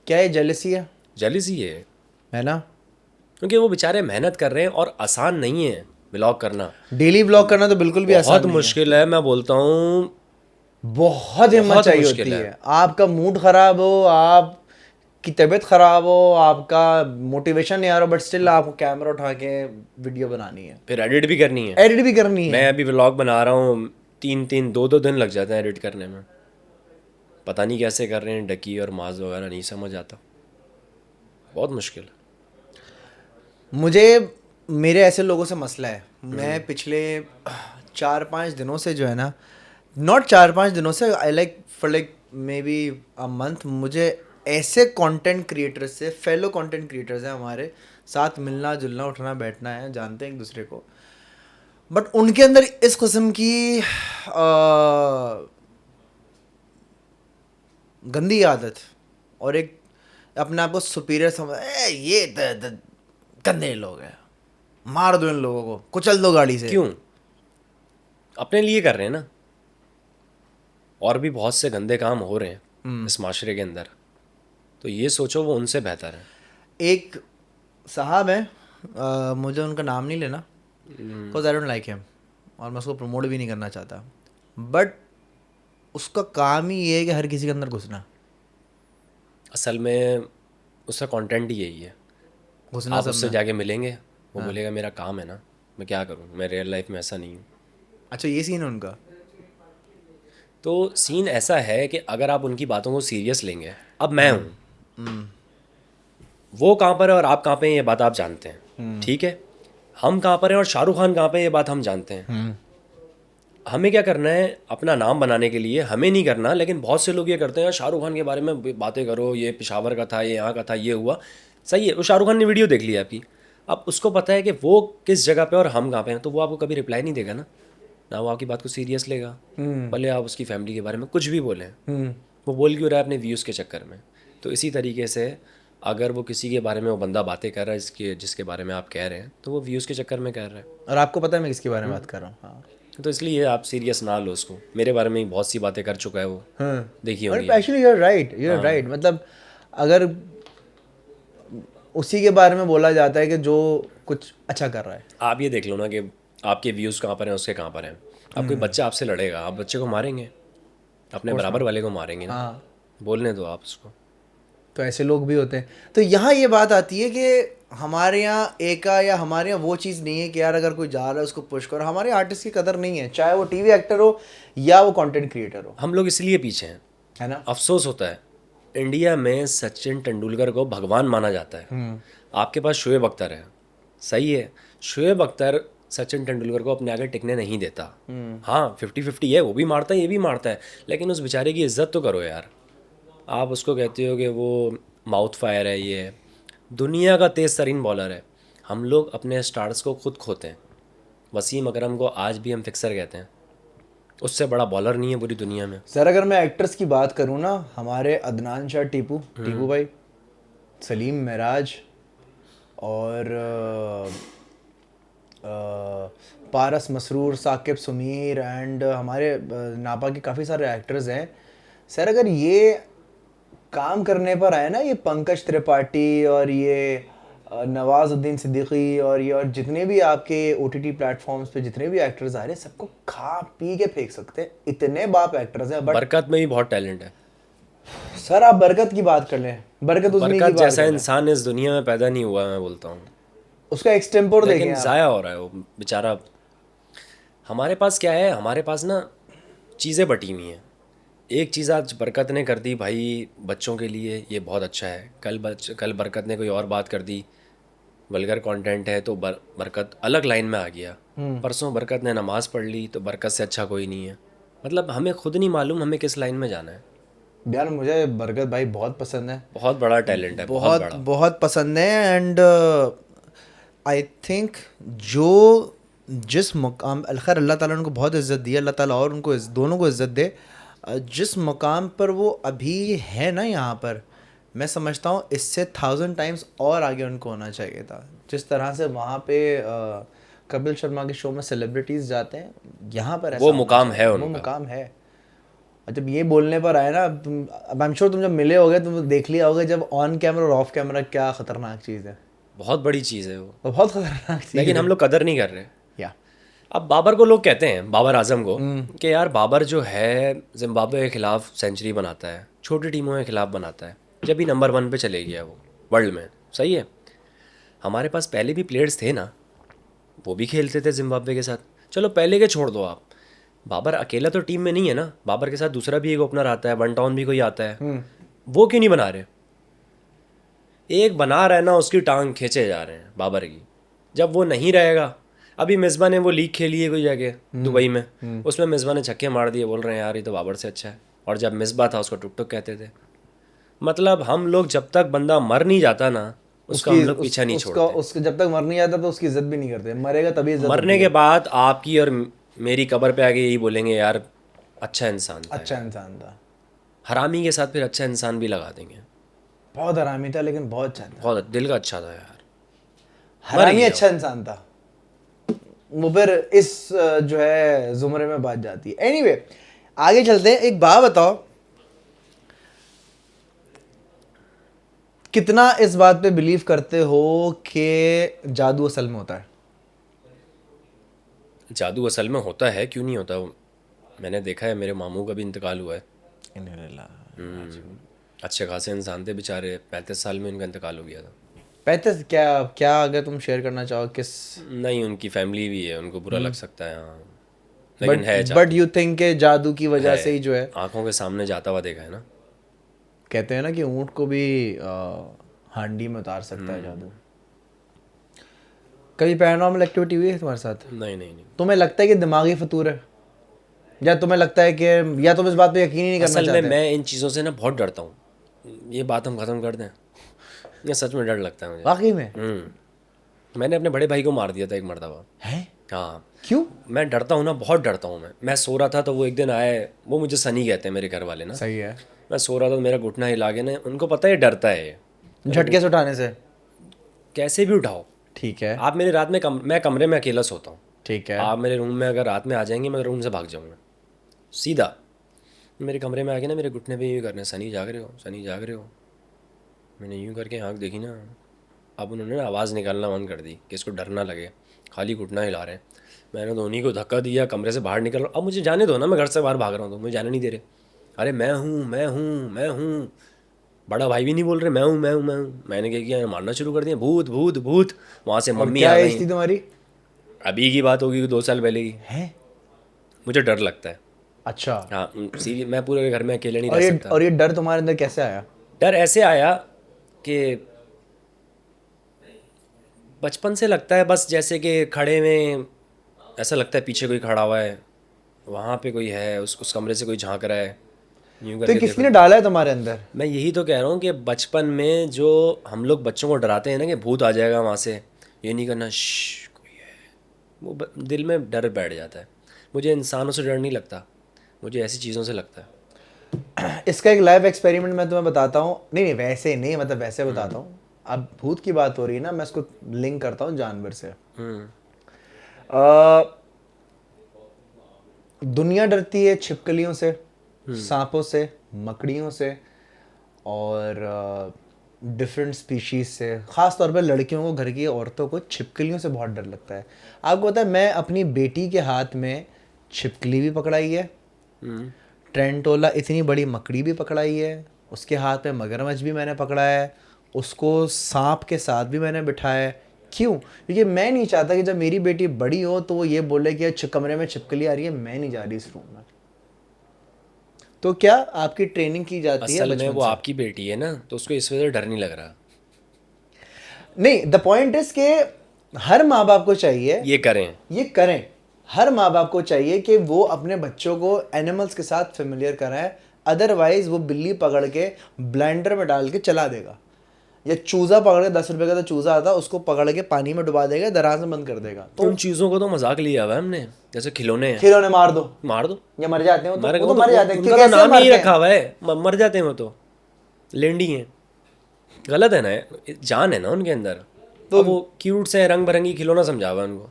Speaker 1: क्या ये जेलसी
Speaker 2: जेलिसी
Speaker 1: है ना?
Speaker 2: क्योंकि वो बेचारे मेहनत कर रहे हैं और आसान नहीं है व्लॉग करना,
Speaker 1: डेली व्लॉग करना तो बिल्कुल भी आसान
Speaker 2: बहुत
Speaker 1: नहीं
Speaker 2: मुश्किल है। मैं बोलता हूँ
Speaker 1: बहुत हिम्मत
Speaker 2: बहुत
Speaker 1: चाहिए
Speaker 2: मुश्किल
Speaker 1: होती
Speaker 2: है।
Speaker 1: है। आपका मूड खराब हो, आपकी तबीयत खराब हो, आपका मोटिवेशन नहीं आ रहा, बट स्टिल आपको कैमरा उठा के वीडियो बनानी है,
Speaker 2: फिर एडिट भी करनी है।
Speaker 1: एडिट भी करनी है।
Speaker 2: मैं अभी व्लॉग बना रहा हूँ, 3-2 दिन लग जाते हैं एडिट करने में, पता नहीं कैसे कर रहे हैं, डकी और माज वगैरह नहीं समझ आता, बहुत मुश्किल है।
Speaker 1: मुझे मेरे ऐसे लोगों से मसला है। मैं पिछले 4-5 दिनों से जो है ना, नॉट 4-5 दिनों से, I like for like may be a month, मुझे ऐसे कंटेंट क्रिएटर्स से, फेलो कंटेंट क्रिएटर्स हैं हमारे साथ, मिलना जुलना उठना बैठना है, जानते हैं एक दूसरे को, बट उनके अंदर इस किस्म की गंदी आदत और एक अपने आप को सुपीरियर समझ, ये गंदे लोग हैं, मार दो इन लोगों को, कुचल दो गाड़ी से।
Speaker 2: क्यों? अपने लिए कर रहे हैं ना, और भी बहुत से गंदे काम हो रहे हैं इस माशरे के अंदर, तो ये सोचो वो उनसे बेहतर है।
Speaker 1: एक साहब है, मुझे उनका नाम नहीं लेना, because I don't like him, और मैं उसको प्रमोट भी नहीं करना चाहता, बट उसका काम ही ये है कि हर किसी के अंदर घुसना,
Speaker 2: असल में उसका कंटेंट ही यही है।
Speaker 1: घुसना
Speaker 2: आप
Speaker 1: सब
Speaker 2: उससे
Speaker 1: में।
Speaker 2: जाके मिलेंगे, वो बोलेगा मेरा काम है ना, मैं क्या करूँ, मैं रियल लाइफ में ऐसा नहीं हूँ।
Speaker 1: अच्छा, ये सीन है उनका।
Speaker 2: तो सीन ऐसा है कि अगर आप उनकी बातों को सीरियस लेंगे, अब मैं हूँ, वो कहाँ पर है और आप कहाँ पे हैं ये बात आप जानते हैं, ठीक है, हम कहाँ पर हैं और शाहरुख खान कहाँ पे है ये बात हम जानते हैं। हमें क्या करना है, अपना नाम बनाने के लिए हमें नहीं करना, लेकिन बहुत से लोग ये करते हैं, शाहरुख खान के बारे में बातें करो, ये पेशावर का था, ये यहाँ का था, ये हुआ, सही है, वो शाहरुख खान ने वीडियो देख लिया आपकी, अब उसको पता है कि वो किस जगह पे और हम कहाँ पे हैं, तो वो आपको कभी रिप्लाई नहीं देगा ना वो आपकी बात को सीरियस लेगा, भले आप उसकी फैमिली के बारे में कुछ भी बोलें, वो बोल क्यों रहा है अपने व्यूज़ के चक्कर में। तो इसी तरीके से अगर वो किसी के बारे में वो बंदा बातें कर रहा है जिसके बारे में आप कह रहे हैं, तो वो व्यूज़ के चक्कर में कर रहा है।
Speaker 1: और आपको पता है मैं किसके बारे में बात कर रहा हूँ? हाँ
Speaker 2: तो इसलिए आप सीरियस ना लो उसको, मेरे बारे में ही बहुत सी बातें कर चुका है वो, देखिए
Speaker 1: और
Speaker 2: होंगी आप।
Speaker 1: Actually you are right, you are right. मतलब अगर उसी के बारे में बोला जाता है कि जो कुछ अच्छा कर रहा है,
Speaker 2: आप ये देख लो ना कि आपके व्यूज़ कहाँ पर हैं, उसके कहाँ पर हैं। अब कोई बच्चा आपसे लड़ेगा, आप बच्चे को मारेंगे, अपने बराबर वाले को मारेंगे ना,
Speaker 1: हाँ,
Speaker 2: बोलने दो आप उसको।
Speaker 1: तो ऐसे लोग भी होते हैं। तो यहाँ ये बात आती है कि हमारे यहाँ एका या हमारे यहाँ वो चीज़ नहीं है कि यार अगर कोई जा रहा है उसको पुश करो। हमारे आर्टिस्ट की कदर नहीं है, चाहे वो टीवी एक्टर हो या वो कंटेंट क्रिएटर हो,
Speaker 2: हम लोग इसलिए पीछे हैं,
Speaker 1: है ना?
Speaker 2: अफसोस होता है, इंडिया में सचिन तेंदुलकर को भगवान माना जाता है, आपके पास शोएब अख्तर है, सही है, शोएब अख्तर सचिन तेंदुलकर को अपने आगे टिकने नहीं देता। हाँ 50-50 है, वो भी मारता है ये भी मारता है, लेकिन उस बेचारे की इज्जत तो करो यार। आप उसको कहते हो कि वो माउथ फायर है, ये है, दुनिया का तेज़ तरीन बॉलर है। हम लोग अपने स्टार्स को खुद खोते हैं। वसीम अकरम को आज भी हम फिक्सर कहते हैं, उससे बड़ा बॉलर नहीं है पूरी दुनिया में।
Speaker 1: सर अगर मैं एक्टर्स की बात करूँ ना, हमारे अदनान शाह टीपू टीपू भाई, सलीम महराज और पारस मसरूर, साकिब सुमीर एंड हमारे नापा के काफ़ी सारे एक्टर्स हैं। सर अगर ये काम करने पर आए ना, ये पंकज त्रिपाठी और ये नवाजुद्दीन सिद्दीकी और ये और जितने भी आपके ओटीटी प्लेटफॉर्म्स पे जितने भी एक्टर्स आ रहे हैं, सबको खा पी के फेंक सकते हैं, इतने बाप एक्टर्स हैं। बट
Speaker 2: बरकत में भी बहुत टैलेंट है।
Speaker 1: सर आप बरकत की बात कर लें, बरकत उजमी की
Speaker 2: बरकत
Speaker 1: बात
Speaker 2: जैसा
Speaker 1: कर लें,
Speaker 2: इंसान इस दुनिया में पैदा नहीं हुआ, मैं बोलता हूँ,
Speaker 1: उसका एक्सटेम्पोर देखें
Speaker 2: लेकिन
Speaker 1: आप।
Speaker 2: ज़ाया हो रहा है वो बेचारा। हमारे पास क्या है, हमारे पास ना चीज़ें बटी हुई हैं, एक चीज़ आज बरकत ने कर दी भाई बच्चों के लिए, ये बहुत अच्छा है। कल बरकत ने कोई और बात कर दी, वल्गर कंटेंट है, तो बरकत अलग लाइन में आ गया। परसों बरकत ने नमाज़ पढ़ ली, तो बरकत से अच्छा कोई नहीं है। मतलब हमें खुद नहीं मालूम हमें किस लाइन में जाना है।
Speaker 1: यार मुझे बरकत भाई बहुत पसंद है,
Speaker 2: बहुत बड़ा टैलेंट है, बहुत
Speaker 1: बहुत
Speaker 2: बड़ा।
Speaker 1: बहुत पसंद है। एंड आई थिंक जो जिस मकाम, खैर अल्लाह ताला ने उनको बहुत इज़्ज़त दी है, अल्लाह ताला और उनको दोनों को इज़्ज़त दे। जिस मकाम पर वो अभी है ना यहाँ पर, मैं समझता हूँ इससे 1000 टाइम्स और आगे उनको होना चाहिए था। जिस तरह से वहाँ पे कपिल शर्मा के शो में सेलिब्रिटीज़ जाते हैं, यहाँ पर ऐसा
Speaker 2: वो
Speaker 1: होना
Speaker 2: मुकाम
Speaker 1: चाहिए
Speaker 2: है
Speaker 1: वो
Speaker 2: उनका।
Speaker 1: मुकाम है। और जब ये बोलने पर आए ना, तुम अब आई एम श्योर तुम जब मिले होगे तुम देख लिया होगा जब ऑन कैमरा और ऑफ कैमरा क्या खतरनाक चीज़ है।
Speaker 2: बहुत बड़ी चीज़ है वो,
Speaker 1: वो बहुत खतरनाक चीज़
Speaker 2: लेकिन
Speaker 1: है।
Speaker 2: हम लोग कदर नहीं कर रहे।
Speaker 1: या
Speaker 2: अब बाबर को लोग कहते हैं, बाबर आजम को, कि यार बाबर जो है जिम्बाब्वे के ख़िलाफ़ सेंचुरी बनाता है, छोटी टीमों के ख़िलाफ़ बनाता है, जब भी नंबर 1 पे चले गया वो वर्ल्ड में। सही है, हमारे पास पहले भी प्लेयर्स थे ना, वो भी खेलते थे जिम्बाब्वे के साथ। चलो पहले के छोड़ दो आप, बाबर अकेला तो टीम में नहीं है ना, बाबर के साथ दूसरा भी एक ओपनर आता है, वन टाउन भी कोई आता है। वो क्यों नहीं बना रहे? एक बना रहा है ना, उसकी टांग खींचे जा रहे हैं बाबर की। जब वो नहीं रहेगा, अभी मिसबा ने वो लीग खेली है कोई जगह दुबई में, उसमें मिसबा ने छक्के मार दिए, बोल रहे हैं यार ये तो बाबर से अच्छा है। और जब मिसबा था उसको टुक टुक कहते थे। मतलब हम लोग जब तक बंदा मर नहीं जाता ना, उसका
Speaker 1: उसकी
Speaker 2: हम लोग पीछा नहीं
Speaker 1: उसका
Speaker 2: छोड़ते।
Speaker 1: उसके जब तक मर नहीं जाता तो उसकी इज्जत भी नहीं करते, मरेगा तभी इज्जत होती
Speaker 2: मरने के
Speaker 1: है।
Speaker 2: बाद आपकी और मेरी कब्र पे आके यही बोलेंगे यार अच्छा इंसान था
Speaker 1: अच्छा
Speaker 2: यार।
Speaker 1: इंसान था,
Speaker 2: हरामी के साथ फिर अच्छा इंसान भी लगा देंगे।
Speaker 1: बहुत हरामी था लेकिन बहुत अच्छा था।
Speaker 2: बहुत दिल का अच्छा था यार, मर
Speaker 1: हरामी
Speaker 2: गया
Speaker 1: अच्छा
Speaker 2: वो।
Speaker 1: इंसान था। वो फिर इस जो है जुमरे में बात जाती है। एनीवे आगे चलते हैं। एक बात बताओ, कितना इस बात पे बिलीव करते हो कि जादू असल में होता है?
Speaker 2: जादू असल में होता है, क्यों नहीं होता? मैंने देखा है, मेरे मामू का भी इंतकाल हुआ है। अच्छे खासे इंसान थे बेचारे, 35 साल में इनका इंतकाल हो गया था।
Speaker 1: 35? क्या क्या अगर तुम शेयर करना चाहो किस?
Speaker 2: नहीं, उनकी फैमिली भी है, उनको बुरा लग सकता है हाँ, लेकिन
Speaker 1: बट
Speaker 2: है
Speaker 1: बट
Speaker 2: जादू।
Speaker 1: यू थिंक के जादू की वजह
Speaker 2: है,
Speaker 1: से ही जो है,
Speaker 2: आंखों के सामने जाता हुआ देखा है ना।
Speaker 1: कहते हैं ना कि ऊंट को भी हांडी में उतार सकता है जादू। कभी पैरानॉर्मल एक्टिविटी हुई है तुम्हारे साथ?
Speaker 2: नहीं नहीं नहीं,
Speaker 1: तुम्हें लगता है कि दिमागी फतूर है, या तुम्हें लगता है कि, या तुम इस बात पे यकीन ही नहीं करना
Speaker 2: असल में
Speaker 1: चाहते?
Speaker 2: मैं इन चीज़ों से ना बहुत डरता हूँ। ये बात हम ख़त्म कर दें, ये सच में डर लगता है मुझे।
Speaker 1: वाकई में?
Speaker 2: मैंने अपने बड़े भाई को मार दिया था एक मरतबा।
Speaker 1: है?
Speaker 2: हाँ,
Speaker 1: क्यों?
Speaker 2: मैं डरता हूँ ना, बहुत डरता हूँ मैं सो रहा था तो वो एक दिन आए, वो मुझे सनी कहते हैं मेरे घर वाले ना।
Speaker 1: सही है।
Speaker 2: मैं सो रहा था तो मेरा घुटना हिला के ना, उनको पता है ये डरता है ये।
Speaker 1: झटके से उठाने से?
Speaker 2: कैसे भी उठाओ
Speaker 1: ठीक है।
Speaker 2: आप, मेरे रात में मैं कमरे में अकेला सोता हूँ,
Speaker 1: ठीक है।
Speaker 2: आप मेरे रूम में अगर रात में आ जाएंगे, मैं रूम से भाग जाऊँगा सीधा। मेरे कमरे में आके ना मेरे घुटने पे यूँ करने, सनी जाग रहे हो, सनी जाग रहे हो। मैंने यूँ करके आँख देखी ना, अब उन्होंने ना आवाज़ निकालना बंद कर दी कि इसको डर ना लगे, खाली घुटना हिला रहे हैं। मैंने तो उन्हीं को धक्का दिया, कमरे से बाहर निकल, अब मुझे जाने दो ना, मैं घर से बाहर भाग रहा हूँ तो मुझे जाने नहीं दे रहे। अरे मैं हूँ मैं हूँ मैं हूँ, बड़ा भाई भी नहीं बोल रहे मैं हूँ मैं हूँ मैं हूँ। मैंने क्या किया, मारना शुरू कर दिया, भूत भूत भूत। वहाँ से
Speaker 1: और
Speaker 2: मम्मी
Speaker 1: क्या
Speaker 2: आ
Speaker 1: एज
Speaker 2: गई।
Speaker 1: थी तुम्हारी?
Speaker 2: अभी की बात होगी 2 साल पहले की।
Speaker 1: है?
Speaker 2: मुझे डर लगता है।
Speaker 1: अच्छा।
Speaker 2: हाँ सीरियस, मैं पूरे घर में अकेले नहीं रह
Speaker 1: और ये
Speaker 2: सकता।
Speaker 1: और ये डर तुम्हारे अंदर कैसे आया?
Speaker 2: डर ऐसे आया कि बचपन से लगता है बस, जैसे कि खड़े में ऐसा लगता है पीछे कोई खड़ा हुआ है, वहाँ पे कोई है, उस कमरे से कोई झांक रहा है, यूँ
Speaker 1: तो ये
Speaker 2: करके
Speaker 1: किसी
Speaker 2: देखो।
Speaker 1: ने डाला है तुम्हारे अंदर?
Speaker 2: मैं यही तो कह रहा हूँ कि बचपन में जो हम लोग बच्चों को डराते हैं ना कि भूत आ जाएगा वहाँ से, ये नहीं करना, कोई है, वो दिल में डर बैठ जाता है। मुझे इंसानों से डर नहीं लगता, मुझे ऐसी चीज़ों से लगता है।
Speaker 1: इसका एक लाइव एक्सपेरिमेंट मैं तुम्हें बताता हूँ। नहीं नहीं वैसे नहीं, मतलब वैसे बताता हूँ। अब भूत की बात हो रही है ना, मैं इसको लिंक करता हूँ जानवर से। दुनिया डरती है छिपकलियों से, सांपों से, मकड़ियों से और डिफरेंट स्पीशीज से। ख़ास तौर पर लड़कियों को, घर की औरतों को छिपकलियों से बहुत डर लगता है। आपको पता है मैं अपनी बेटी के हाथ में छिपकली भी पकड़ाई है, ट्रेंटोला इतनी बड़ी मकड़ी भी पकड़ाई है, उसके हाथ में मगरमच्छ भी मैंने पकड़ा है, उसको सांप के साथ भी मैंने बिठाया है। क्यों? क्योंकि मैं नहीं चाहता कि जब मेरी बेटी बड़ी हो तो वो ये बोले कि कमरे में छिपकली आ रही है, मैं नहीं जा रही इस रूम में। तो क्या आपकी ट्रेनिंग की जाती है
Speaker 2: असल में
Speaker 1: बचपन
Speaker 2: वो
Speaker 1: से?
Speaker 2: आपकी बेटी है ना, तो उसको इस वजह से डर नहीं लग रहा।
Speaker 1: नहीं, द पॉइंट इज के हर माँ बाप को चाहिए
Speaker 2: ये करें।
Speaker 1: ये करें। हर माँ बाप को चाहिए कि वो अपने बच्चों को एनिमल्स के साथ फेमिलियर कराएं, अदरवाइज वो बिल्ली पकड़ के ब्लेंडर में डाल के चला देगा, या चूजा पकड़ के 10 रुपए का तो चूजा आता उसको पकड़ के पानी में डुबा देगा, दराज में बंद कर देगा।
Speaker 2: तो उन चीज़ों को तो मजाक लिया हुआ है हमने, जैसे खिलौने हैं,
Speaker 1: खिलौने मार दो
Speaker 2: मार दो।
Speaker 1: या मर जाते हैं,
Speaker 2: मर
Speaker 1: वो तो
Speaker 2: वो
Speaker 1: मर जाते हैं।
Speaker 2: उनका तो
Speaker 1: कैसे
Speaker 2: नाम ही
Speaker 1: मरते
Speaker 2: रखा
Speaker 1: हैं?
Speaker 2: हुआ है, मर जाते हैं वो तो, लेंडी हैं। गलत है ना, जान है ना उनके अंदर। तो वो क्यूट से रंग बिरंगी खिलौना समझा हुआ है उनको।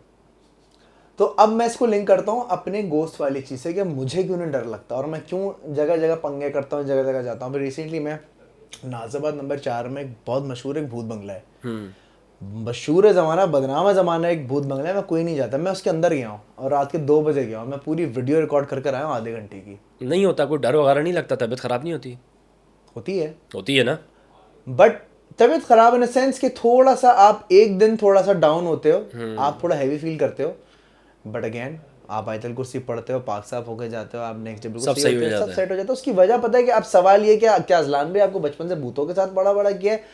Speaker 1: तो अब मैं इसको लिंक करता हूँ अपने गोश्त वाली चीज़ से कि मुझे क्यों नहीं डर लगता और मैं क्यों जगह जगह पंगे करता हूँ, जगह जगह जाता हूँ। अभी रिसेंटली मैं नाजिबाद नंबर 4 में एक बहुत मशहूर एक भूत बंगला है, मशहूर है ज़माना, बदनाम है ज़माना, एक भूत बंगला है, मैं कोई नहीं जाता। मैं उसके अंदर गया हूँ और रात के 2 बजे गया हूँ, मैं पूरी वीडियो रिकॉर्ड कर कर आया हूँ आधे घंटे की।
Speaker 2: नहीं होता कोई डर वगैरह, नहीं लगता, तबीयत खराब नहीं होती?
Speaker 1: होती है,
Speaker 2: होती है ना।
Speaker 1: बट तबीयत खराब इन सेंस कि थोड़ा सा आप एक दिन थोड़ा सा डाउन होते हो, आप थोड़ा हैवी फील करते हो, बट अगेन आप आयतल कुर्सी पढ़ते हो, पाक साफ होकर जाते हो, आप नेक्स्ट डे बिल्कुल
Speaker 2: सब सही हो
Speaker 1: होते हो,
Speaker 2: जाता
Speaker 1: सब
Speaker 2: है।
Speaker 1: सेट हो जाता है। उसकी वजह पता है कि आप सवाल ये क्या क्या अजलान भी आपको बचपन से भूतों के साथ बड़ा बड़ा किया है।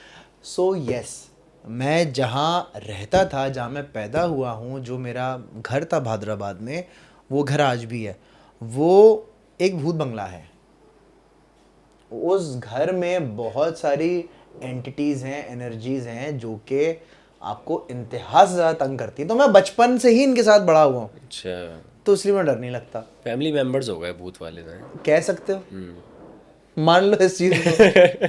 Speaker 1: सो यस, मैं जहाँ रहता था, जहाँ मैं पैदा हुआ हूँ, जो मेरा घर था भादराबाद में, वो घर आज भी है। वो एक भूत बंगला है। उस घर में बहुत सारी एंटिटीज़ हैं, एनर्जीज हैं जो कि आपको इंतहा से ज़्यादा तंग करती है। तो मैं बचपन से ही इनके साथ बड़ा हुआ हूँ,
Speaker 2: अच्छा,
Speaker 1: तो इसलिए मैं डर नहीं लगता।
Speaker 2: फैमिली मेंबर्स हो गए भूत वाले तो।
Speaker 1: कह सकते हो, मान लो इस चीज़ को।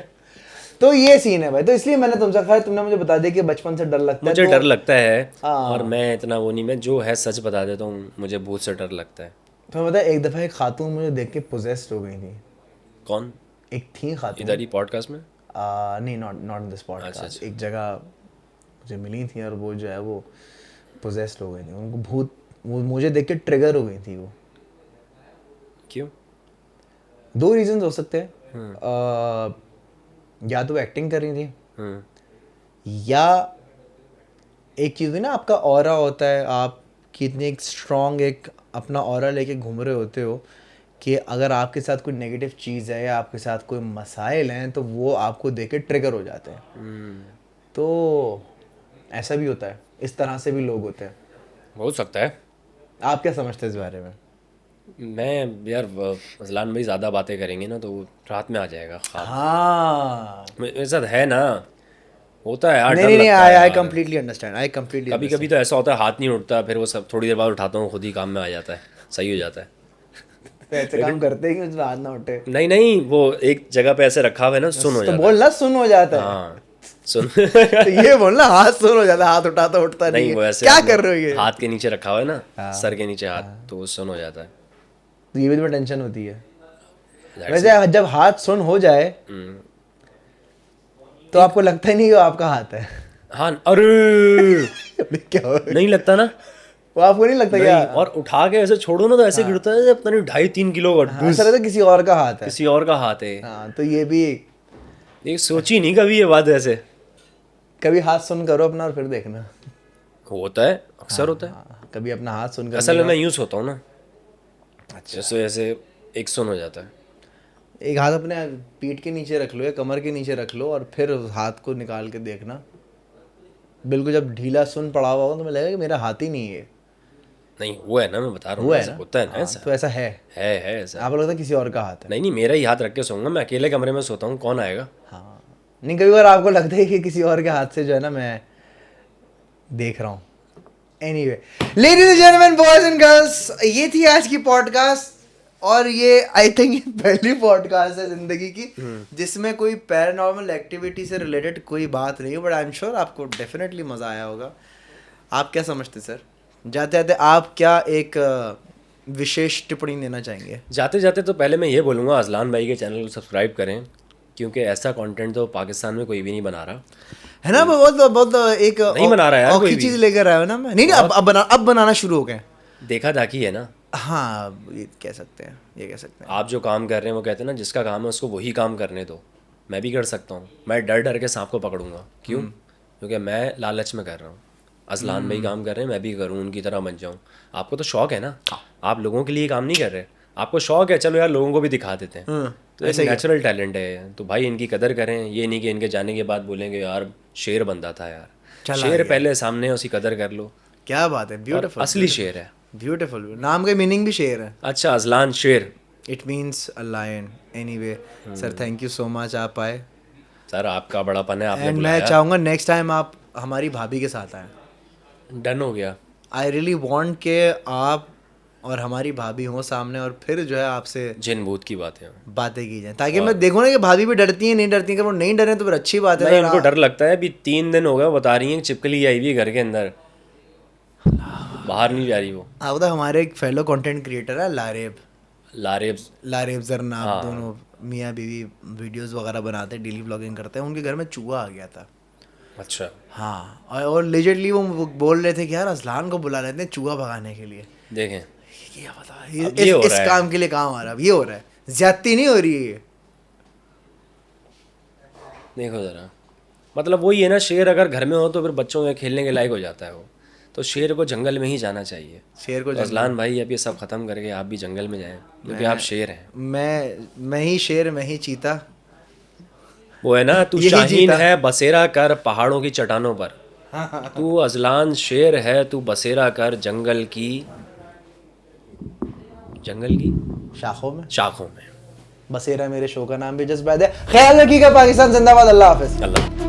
Speaker 1: तो ये सीन है भाई, तो इसलिए मैंने तुमसे कहा, तुमने मुझे बता दिया कि बचपन से डर लगता है।
Speaker 2: मुझे
Speaker 1: तो
Speaker 2: डर लगता है,
Speaker 1: हाँ।
Speaker 2: और मैं इतना वो नहीं, मैं जो है सच बता देता हूँ, मुझे भूत से डर लगता है।
Speaker 1: तो मैं बता, एक दफ़ा एक खातून मुझे देख के पोजेस्ड हो गई थी।
Speaker 2: कौन?
Speaker 1: एक थी खातून,
Speaker 2: इधर ही पॉडकास्ट में?
Speaker 1: नहीं, नॉट नॉट दिस
Speaker 2: अच्छा
Speaker 1: पॉडकास्ट।
Speaker 2: अच्छा।
Speaker 1: एक जगह मुझे मिली थी और वो जो है वो पोजेस्ड हो गई थी, उनको भूत, वो मुझे देख के ट्रिगर हो गई थी वो।
Speaker 2: क्यों?
Speaker 1: 2 रीजंस हो सकते हैं, या तो एक्टिंग कर रही थी, या एक चीज़ है ना, आपका ऑरा होता है, आप कितने एक स्ट्रॉन्ग एक अपना ऑरा लेके घूम रहे होते हो कि अगर आपके साथ कोई नेगेटिव चीज़ है या आपके साथ कोई मसाइल हैं तो वो आपको देख के ट्रिगर हो जाते हैं। तो ऐसा भी होता है, इस तरह से भी लोग होते हैं।
Speaker 2: हो सकता है।
Speaker 1: आप क्या समझते हैं इस बारे में?
Speaker 2: मैं यार, अजलान भाई ज़्यादा बातें करेंगे ना तो वो रात में आ जाएगा ख्वाब।
Speaker 1: हाँ,
Speaker 2: मेरे साथ है ना, होता है यार,
Speaker 1: नहीं
Speaker 2: डर
Speaker 1: नहीं नहीं,
Speaker 2: लगता है
Speaker 1: आई
Speaker 2: यार।
Speaker 1: कंप्लीटली अंडरस्टैंड, आई कंप्लीटली
Speaker 2: कभी कभी तो ऐसा होता है हाथ नहीं उठता, फिर वो सब थोड़ी देर बाद उठाता हूँ, खुद ही काम में आ जाता है, सही हो जाता है।
Speaker 1: तो ऐसे काम करते हैं कि उसमें हाथ ना उठे।
Speaker 2: नहीं नहीं, वो एक जगह पे ऐसे रखा हुआ है ना, सुन हो
Speaker 1: तो
Speaker 2: जाता है।
Speaker 1: बोलना सुन हो जाता है।
Speaker 2: हाँ, सुन।
Speaker 1: तो ये बोलना हाथ सुन हो जाता है, हाथ उठाता उठता नहीं
Speaker 2: नहीं, वो
Speaker 1: है।
Speaker 2: ऐसे
Speaker 1: क्या
Speaker 2: अपने
Speaker 1: कर रहे हो ये?
Speaker 2: हाथ के नीचे रखा हुआ है ना, सर के नीचे हाथ, तो वो सुन हो जाता है।
Speaker 1: तो ये भी तुम्हें टेंशन होती है?
Speaker 2: That's
Speaker 1: वैसे जब हाथ सुन हो जाए तो आपको लगता ही नहीं कि वो आपका हाथ है।
Speaker 2: हाँ, अरे
Speaker 1: क्या हो?
Speaker 2: नहीं लगता ना।
Speaker 1: वो आपको नहीं लगता
Speaker 2: नहीं,
Speaker 1: क्या?
Speaker 2: और उठा के ऐसे छोड़ो ना तो ऐसे गिरता है, पता नहीं 2.5-3 किलो का,
Speaker 1: हाँ, ऐसा लगता है किसी और का हाथ है।
Speaker 2: किसी और का हाथ है।
Speaker 1: हाँ, तो ये भी
Speaker 2: ये सोची नहीं कभी ये बात ऐसे।
Speaker 1: कभी हाथ सुन करो अपना और फिर देखना।
Speaker 2: होता है, अक्सर होता है।
Speaker 1: हाँ, कभी अपना हाथ सुन कर
Speaker 2: असल में
Speaker 1: देखो।
Speaker 2: मैं यूँ सोता हूँ ना,
Speaker 1: अच्छा,
Speaker 2: जैसे ऐसे एक सुन हो जाता है।
Speaker 1: एक हाथ अपने पीठ के नीचे रख लो या कमर के नीचे रख लो और फिर उस हाथ को निकाल के देखना। बिल्कुल जब ढीला सुन पड़ा हुआ हो तो मुझे लगेगा कि मेरा हाथ ही नहीं है।
Speaker 2: नहीं, वो है ना, मैं बता रहा हूँ
Speaker 1: हुआ
Speaker 2: ना,
Speaker 1: है
Speaker 2: ऐसा
Speaker 1: ना?
Speaker 2: होता है ना,
Speaker 1: हाँ,
Speaker 2: ऐसा
Speaker 1: तो ऐसा है।
Speaker 2: है ऐसा।
Speaker 1: आपको लगता है किसी और का हाथ है?
Speaker 2: नहीं नहीं, मेरा ही हाथ रख के सोऊंगा मैं, अकेले कमरे में सोता हूँ, कौन आएगा।
Speaker 1: हाँ, नहीं, कभी बार आपको लगता है कि किसी और के हाथ से जो है ना मैं देख रहा हूँ। Anyway, ladies and gentleman, boys and girls, ये थी आज की पॉडकास्ट। और ये आई थिंक ये पहली पॉडकास्ट है जिंदगी की जिसमें कोई पैरानॉर्मल एक्टिविटी से रिलेटेड कोई बात नहीं है, बट आई एम श्योर आपको डेफिनेटली मज़ा आया होगा। आप क्या समझते सर? जाते जाते आप क्या एक विशेष टिप्पणी देना चाहेंगे?
Speaker 2: जाते जाते तो पहले मैं ये बोलूँगा, अजलान भाई के चैनल को सब्सक्राइब करें, क्योंकि ऐसा कंटेंट तो पाकिस्तान में कोई भी नहीं बना रहा
Speaker 1: है ना, बहुत बहुत एक
Speaker 2: नहीं बना रहा यार कोई
Speaker 1: औखी
Speaker 2: भी।
Speaker 1: चीज़ लेकर आया हो ना मैं। नहीं नहीं, अब बनाना शुरू हो गए।
Speaker 2: देखा दाखी है ना।
Speaker 1: हाँ, ये कह सकते हैं, ये कह सकते हैं।
Speaker 2: आप जो काम कर रहे हैं वो कहते हैं ना, जिसका काम है उसको वही काम करने दो। मैं भी कर सकता हूँ, मैं डर डर के सांप को पकड़ूंगा। क्यों? क्योंकि मैं लालच में कर रहा हूँ। अजलान भाई काम कर रहे हैं, मैं भी करूँ, उनकी तरह बन जाऊँ। आपको तो शौक है ना, आप लोगों के लिए काम नहीं कर रहे, आपको शौक है, चलो यार लोगों को भी दिखा देते हैं।
Speaker 1: हाँ,
Speaker 2: तो एक नेचुरल टैलेंट है, तो भाई इनकी कदर करें। ये नहीं कि इनके जाने के बाद बोलेंगे यार शेर बंदा था यार।
Speaker 1: चला
Speaker 2: शेर पहले सामने है, उसकी कदर कर लो।
Speaker 1: क्या बात है,
Speaker 2: और
Speaker 1: ब्यूटीफुल
Speaker 2: असली शेर है।
Speaker 1: ब्यूटीफुल। नाम का मीनिंग भी शेर है।
Speaker 2: अच्छा, अजलान शेर।
Speaker 1: It means a lion. Anyway sir, thank you so much, आप आए।
Speaker 2: सर आपका बड़ापन है, आपने
Speaker 1: एंड मैं
Speaker 2: बुलाया।
Speaker 1: चाहूँगा नेक्स्ट टाइम आप हमारी भाभी के साथ आएँ।
Speaker 2: डन हो गया।
Speaker 1: आई रियली वांट के आप और हमारी भाभी हो सामने, और फिर जो है आपसे
Speaker 2: जिन भूत की बातें हैं।
Speaker 1: बातें की जाए, ताकि मैं देखूँ ना कि भाभी भी डरती हैं नहीं डरती हैं। अगर वो नहीं डरे तो फिर अच्छी बात है।
Speaker 2: नहीं,
Speaker 1: अगर
Speaker 2: उनको डर लगता है। अभी 3 दिन हो गए, बता रही हैं चिपकली आई हुई है घर के अंदर, बाहर नहीं जा रही वो।
Speaker 1: आप तो हमारे एक फेलो कंटेंट क्रिएटर है लारेब,
Speaker 2: लारेब।
Speaker 1: लारेब जरनाब, दोनों मियाँ बीवी वीडियोस वगैरह बनाते हैं, डेली व्लॉगिंग करते हैं। उनके घर में चूहा आ गया था।
Speaker 2: अच्छा।
Speaker 1: हाँ, और लेजिटली वो बोल रहे थे कि यार अजलान को बुला लेते हैं चूहा भगाने के लिए।
Speaker 2: देखें,
Speaker 1: क्या पता
Speaker 2: अब ये हो
Speaker 1: इस
Speaker 2: रहा है।
Speaker 1: काम के लिए काम आ रहा है। अब ये हो रहा है, ज्यादती नहीं हो रही है ये।
Speaker 2: देखो ज़रा, मतलब वही है ना, शेर अगर घर में हो तो फिर बच्चों के खेलने के लायक हो जाता है वो। तो शेर को जंगल में ही जाना चाहिए।
Speaker 1: शेर को
Speaker 2: तो अजलान भाई अब ये सब ख़त्म करके आप भी जंगल में जाएं, क्योंकि आप शेर हैं।
Speaker 1: मैं ही शेर, मैं ही चीता।
Speaker 2: वो है ना, तू
Speaker 1: यही
Speaker 2: शाहीन
Speaker 1: जीता।
Speaker 2: है बसेरा कर पहाड़ों की चट्टानों पर। तू अजलान शेर है, तू बसेरा कर जंगल की
Speaker 1: शाखों में।
Speaker 2: शाखों में।
Speaker 1: बसेरा मेरे शो का नाम भी जज्बात है। ख्याल रखिएगा। पाकिस्तान जिंदाबाद। अल्लाह हाफिज।
Speaker 2: अल्लाह।